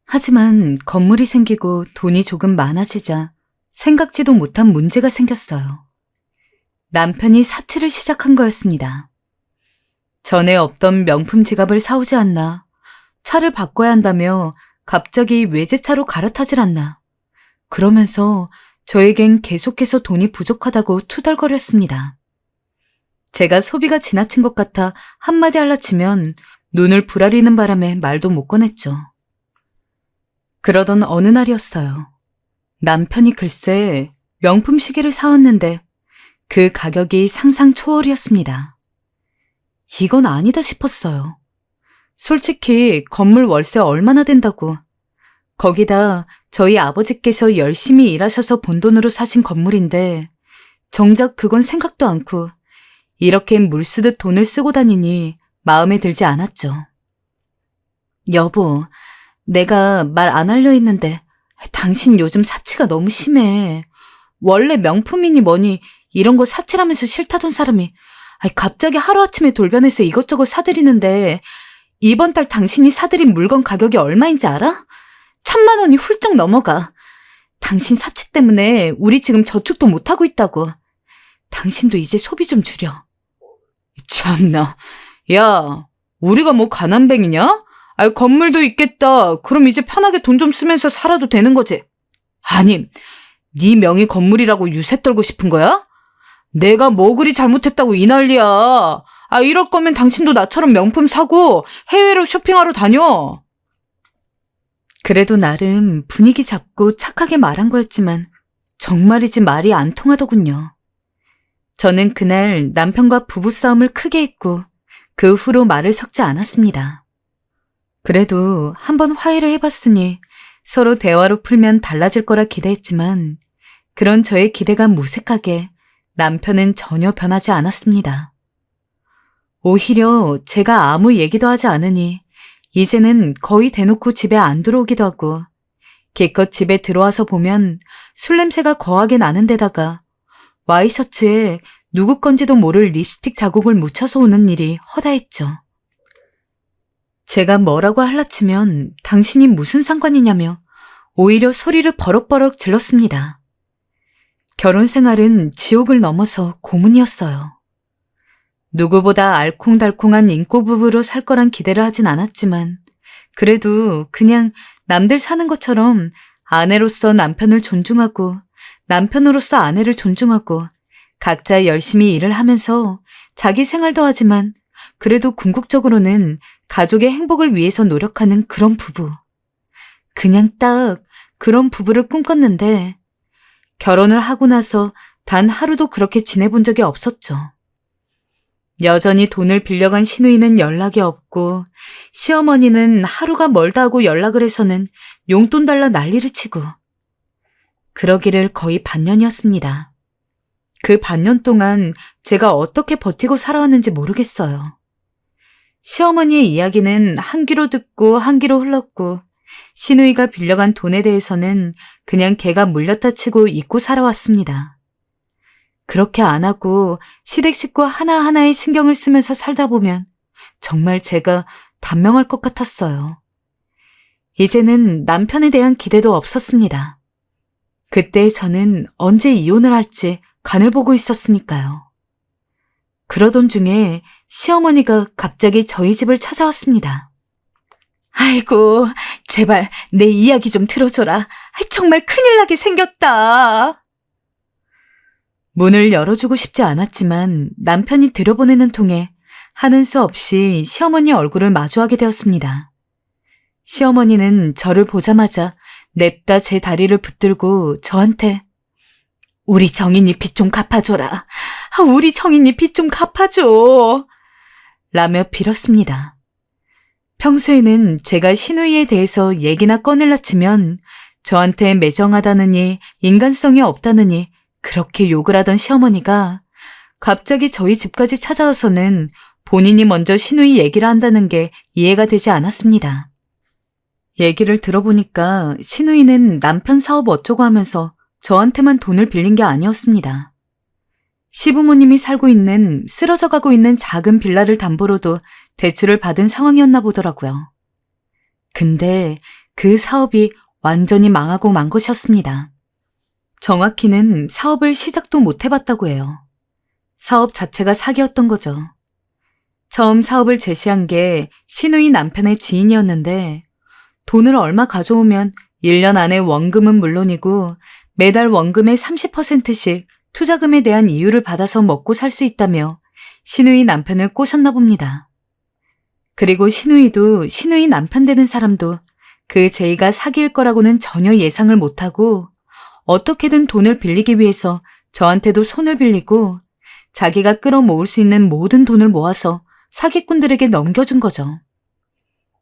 하지만 건물이 생기고 돈이 조금 많아지자 생각지도 못한 문제가 생겼어요. 남편이 사치를 시작한 거였습니다. 전에 없던 명품 지갑을 사오지 않나, 차를 바꿔야 한다며 갑자기 외제차로 갈아타질 않나, 그러면서 저에겐 계속해서 돈이 부족하다고 투덜거렸습니다. 제가 소비가 지나친 것 같아 한마디 할라치면 눈을 부라리는 바람에 말도 못 꺼냈죠. 그러던 어느 날이었어요. 남편이 글쎄 명품 시계를 사왔는데 그 가격이 상상 초월이었습니다. 이건 아니다 싶었어요. 솔직히 건물 월세 얼마나 된다고. 거기다 저희 아버지께서 열심히 일하셔서 번 돈으로 사신 건물인데 정작 그건 생각도 않고 이렇게 물쓰듯 돈을 쓰고 다니니 마음에 들지 않았죠. 여보, 내가 말 안 하려 했는데 당신 요즘 사치가 너무 심해. 원래 명품이니 뭐니 이런 거 사치라면서 싫다던 사람이 갑자기 하루아침에 돌변해서 이것저것 사들이는데 이번 달 당신이 사들인 물건 가격이 얼마인지 알아? 1,000만 원이 훌쩍 넘어가. 당신 사치 때문에 우리 지금 저축도 못하고 있다고. 당신도 이제 소비 좀 줄여. 참나. 야, 우리가 뭐 가난뱅이냐? 건물도 있겠다. 그럼 이제 편하게 돈 좀 쓰면서 살아도 되는 거지. 아님, 네 명의 건물이라고 유세 떨고 싶은 거야? 내가 뭐 그리 잘못했다고 이 난리야. 이럴 거면 당신도 나처럼 명품 사고 해외로 쇼핑하러 다녀. 그래도 나름 분위기 잡고 착하게 말한 거였지만 정말이지 말이 안 통하더군요. 저는 그날 남편과 부부싸움을 크게 했고 그 후로 말을 섞지 않았습니다. 그래도 한번 화해를 해봤으니 서로 대화로 풀면 달라질 거라 기대했지만 그런 저의 기대가 무색하게 남편은 전혀 변하지 않았습니다. 오히려 제가 아무 얘기도 하지 않으니 이제는 거의 대놓고 집에 안 들어오기도 하고 기껏 집에 들어와서 보면 술 냄새가 거하게 나는 데다가 와이셔츠에 누구 건지도 모를 립스틱 자국을 묻혀서 오는 일이 허다했죠. 제가 뭐라고 할라치면 당신이 무슨 상관이냐며 오히려 소리를 버럭버럭 질렀습니다. 결혼 생활은 지옥을 넘어서 고문이었어요. 누구보다 알콩달콩한 인꼬 부부로 살 거란 기대를 하진 않았지만 그래도 그냥 남들 사는 것처럼 아내로서 남편을 존중하고 남편으로서 아내를 존중하고 각자 열심히 일을 하면서 자기 생활도 하지만 그래도 궁극적으로는 가족의 행복을 위해서 노력하는 그런 부부. 그냥 딱 그런 부부를 꿈꿨는데 결혼을 하고 나서 단 하루도 그렇게 지내본 적이 없었죠. 여전히 돈을 빌려간 시누이는 연락이 없고 시어머니는 하루가 멀다 하고 연락을 해서는 용돈 달라 난리를 치고 그러기를 거의 반년이었습니다. 그 반년 동안 제가 어떻게 버티고 살아왔는지 모르겠어요. 시어머니의 이야기는 한 귀로 듣고 한 귀로 흘렀고 시누이가 빌려간 돈에 대해서는 그냥 걔가 물렸다 치고 잊고 살아왔습니다. 그렇게 안 하고 시댁 식구 하나하나에 신경을 쓰면서 살다 보면 정말 제가 단명할 것 같았어요. 이제는 남편에 대한 기대도 없었습니다. 그때 저는 언제 이혼을 할지 간을 보고 있었으니까요. 그러던 중에 시어머니가 갑자기 저희 집을 찾아왔습니다. 아이고, 제발 내 이야기 좀 들어줘라. 정말 큰일 나게 생겼다. 문을 열어주고 싶지 않았지만 남편이 들여보내는 통에 하는 수 없이 시어머니 얼굴을 마주하게 되었습니다. 시어머니는 저를 보자마자 냅다 제 다리를 붙들고 저한테 우리 정인이 빚 좀 갚아줘라. 우리 정인이 빚 좀 갚아줘. 라며 빌었습니다. 평소에는 제가 시누이에 대해서 얘기나 꺼낼라 치면 저한테 매정하다느니 인간성이 없다느니 그렇게 욕을 하던 시어머니가 갑자기 저희 집까지 찾아와서는 본인이 먼저 시누이 얘기를 한다는 게 이해가 되지 않았습니다. 얘기를 들어보니까 시누이는 남편 사업 어쩌고 하면서 저한테만 돈을 빌린 게 아니었습니다. 시부모님이 살고 있는 쓰러져가고 있는 작은 빌라를 담보로도 대출을 받은 상황이었나 보더라고요. 근데 그 사업이 완전히 망하고 만 것이었습니다. 정확히는 사업을 시작도 못 해봤다고 해요. 사업 자체가 사기였던 거죠. 처음 사업을 제시한 게 시누이 남편의 지인이었는데 돈을 얼마 가져오면 1년 안에 원금은 물론이고 매달 원금의 30%씩 투자금에 대한 이유를 받아서 먹고 살 수 있다며 시누이 남편을 꼬셨나 봅니다. 그리고 시누이도 시누이 남편 되는 사람도 그 제의가 사기일 거라고는 전혀 예상을 못하고 어떻게든 돈을 빌리기 위해서 저한테도 손을 빌리고 자기가 끌어모을 수 있는 모든 돈을 모아서 사기꾼들에게 넘겨준 거죠.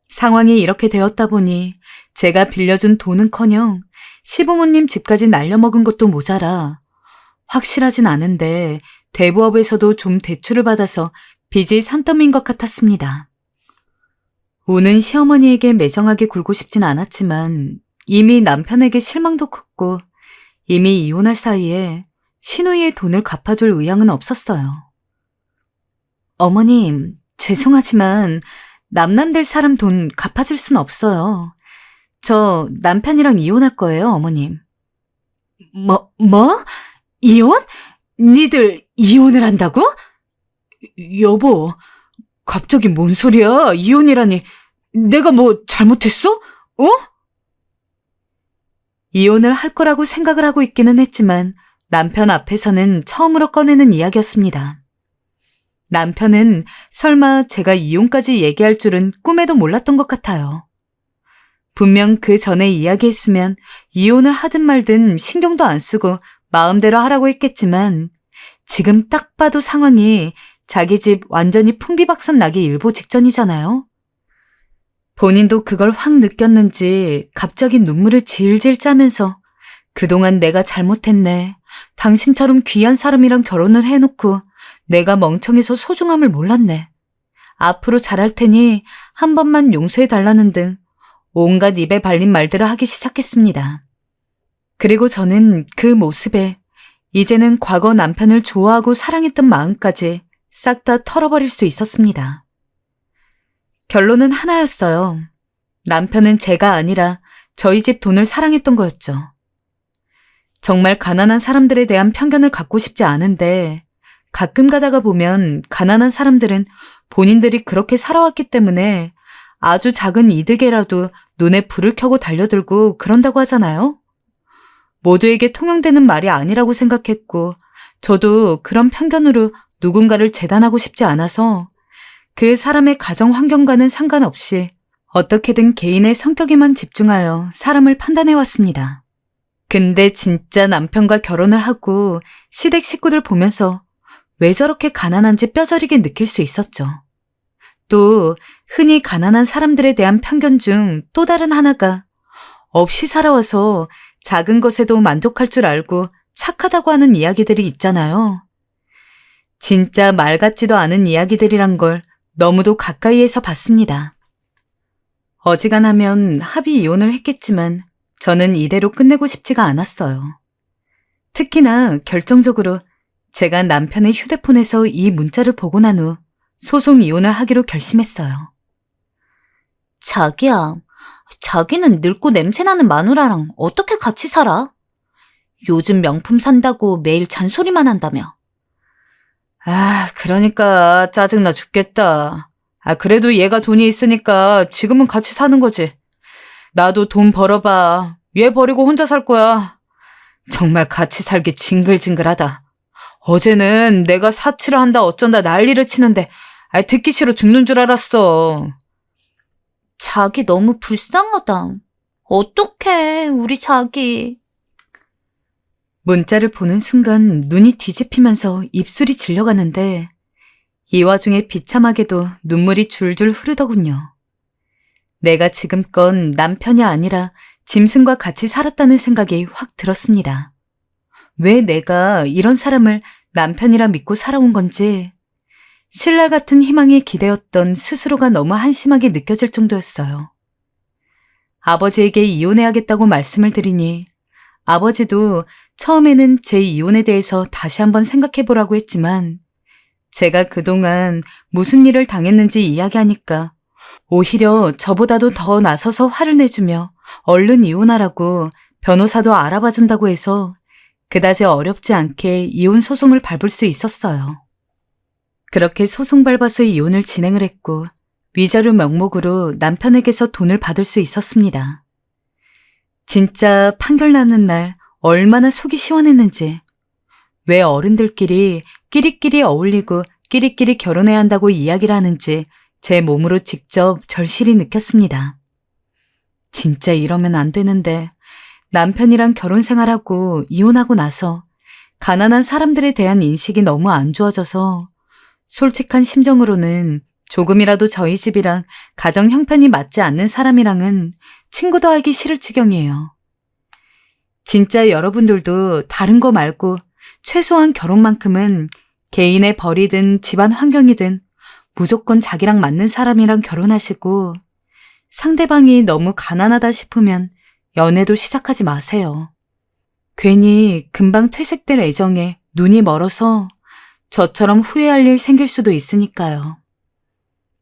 상황이 이렇게 되었다 보니 제가 빌려준 돈은커녕 시부모님 집까지 날려먹은 것도 모자라 확실하진 않은데 대부업에서도 좀 대출을 받아서 빚이 산더미인 것 같았습니다. 우는 시어머니에게 매정하게 굴고 싶진 않았지만 이미 남편에게 실망도 컸고 이미 이혼할 사이에 시누이의 돈을 갚아줄 의향은 없었어요. 어머님, 죄송하지만 남남될 사람 돈 갚아줄 순 없어요. 저 남편이랑 이혼할 거예요, 어머님. 뭐? 이혼? 니들 이혼을 한다고? 여보, 갑자기 뭔 소리야? 이혼이라니. 내가 뭐 잘못했어? 어? 이혼을 할 거라고 생각을 하고 있기는 했지만 남편 앞에서는 처음으로 꺼내는 이야기였습니다. 남편은 설마 제가 이혼까지 얘기할 줄은 꿈에도 몰랐던 것 같아요. 분명 그 전에 이야기했으면 이혼을 하든 말든 신경도 안 쓰고 마음대로 하라고 했겠지만 지금 딱 봐도 상황이 자기 집 완전히 풍비박산 나기 일보 직전이잖아요. 본인도 그걸 확 느꼈는지 갑자기 눈물을 질질 짜면서 그동안 내가 잘못했네. 당신처럼 귀한 사람이랑 결혼을 해놓고 내가 멍청해서 소중함을 몰랐네. 앞으로 잘할 테니 한 번만 용서해달라는 등 온갖 입에 발린 말들을 하기 시작했습니다. 그리고 저는 그 모습에 이제는 과거 남편을 좋아하고 사랑했던 마음까지 싹 다 털어버릴 수 있었습니다. 결론은 하나였어요. 남편은 제가 아니라 저희 집 돈을 사랑했던 거였죠. 정말 가난한 사람들에 대한 편견을 갖고 싶지 않은데 가끔 가다가 보면 가난한 사람들은 본인들이 그렇게 살아왔기 때문에 아주 작은 이득에라도 눈에 불을 켜고 달려들고 그런다고 하잖아요. 모두에게 통용되는 말이 아니라고 생각했고 저도 그런 편견으로 누군가를 재단하고 싶지 않아서 그 사람의 가정 환경과는 상관없이 어떻게든 개인의 성격에만 집중하여 사람을 판단해왔습니다. 근데 진짜 남편과 결혼을 하고 시댁 식구들 보면서 왜 저렇게 가난한지 뼈저리게 느낄 수 있었죠. 또 흔히 가난한 사람들에 대한 편견 중 또 다른 하나가 없이 살아와서 작은 것에도 만족할 줄 알고 착하다고 하는 이야기들이 있잖아요. 진짜 말 같지도 않은 이야기들이란 걸 너무도 가까이에서 봤습니다. 어지간하면 합의 이혼을 했겠지만 저는 이대로 끝내고 싶지가 않았어요. 특히나 결정적으로 제가 남편의 휴대폰에서 이 문자를 보고 난 후 소송 이혼을 하기로 결심했어요. 자기야, 자기는 늙고 냄새나는 마누라랑 어떻게 같이 살아? 요즘 명품 산다고 매일 잔소리만 한다며. 그러니까 짜증나 죽겠다. 그래도 얘가 돈이 있으니까 지금은 같이 사는 거지. 나도 돈 벌어봐. 얘 버리고 혼자 살 거야. 정말 같이 살기 징글징글하다. 어제는 내가 사치를 한다 어쩐다 난리를 치는데 듣기 싫어 죽는 줄 알았어. 자기 너무 불쌍하다. 어떡해, 우리 자기. 문자를 보는 순간 눈이 뒤집히면서 입술이 질려가는데 이 와중에 비참하게도 눈물이 줄줄 흐르더군요. 내가 지금껏 남편이 아니라 짐승과 같이 살았다는 생각이 확 들었습니다. 왜 내가 이런 사람을 남편이라 믿고 살아온 건지 신랄 같은 희망에 기대었던 스스로가 너무 한심하게 느껴질 정도였어요. 아버지에게 이혼해야겠다고 말씀을 드리니 아버지도 처음에는 제 이혼에 대해서 다시 한번 생각해보라고 했지만 제가 그동안 무슨 일을 당했는지 이야기하니까 오히려 저보다도 더 나서서 화를 내주며 얼른 이혼하라고 변호사도 알아봐준다고 해서 그다지 어렵지 않게 이혼 소송을 밟을 수 있었어요. 그렇게 소송 밟아서 이혼을 진행을 했고 위자료 명목으로 남편에게서 돈을 받을 수 있었습니다. 진짜 판결 나는 날 얼마나 속이 시원했는지, 왜 어른들끼리 끼리끼리 어울리고 끼리끼리 결혼해야 한다고 이야기를 하는지 제 몸으로 직접 절실히 느꼈습니다. 진짜 이러면 안 되는데 남편이랑 결혼 생활하고 이혼하고 나서 가난한 사람들에 대한 인식이 너무 안 좋아져서 솔직한 심정으로는 조금이라도 저희 집이랑 가정 형편이 맞지 않는 사람이랑은 친구도 하기 싫을 지경이에요. 진짜 여러분들도 다른 거 말고 최소한 결혼만큼은 개인의 벌이든 집안 환경이든 무조건 자기랑 맞는 사람이랑 결혼하시고 상대방이 너무 가난하다 싶으면 연애도 시작하지 마세요. 괜히 금방 퇴색될 애정에 눈이 멀어서 저처럼 후회할 일 생길 수도 있으니까요.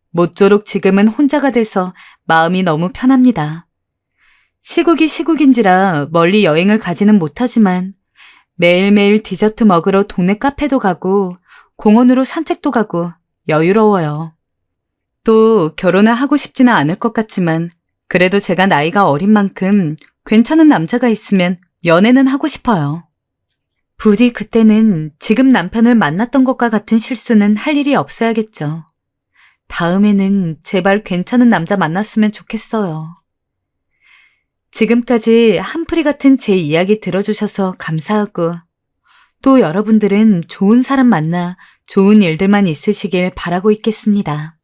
모쪼록 지금은 혼자가 돼서 마음이 너무 편합니다. 시국이 시국인지라 멀리 여행을 가지는 못하지만 매일매일 디저트 먹으러 동네 카페도 가고 공원으로 산책도 가고 여유로워요. 또 결혼을 하고 싶지는 않을 것 같지만 그래도 제가 나이가 어린 만큼 괜찮은 남자가 있으면 연애는 하고 싶어요. 부디 그때는 지금 남편을 만났던 것과 같은 실수는 할 일이 없어야겠죠. 다음에는 제발 괜찮은 남자 만났으면 좋겠어요. 지금까지 한풀이 같은 제 이야기 들어주셔서 감사하고 또 여러분들은 좋은 사람 만나 좋은 일들만 있으시길 바라고 있겠습니다.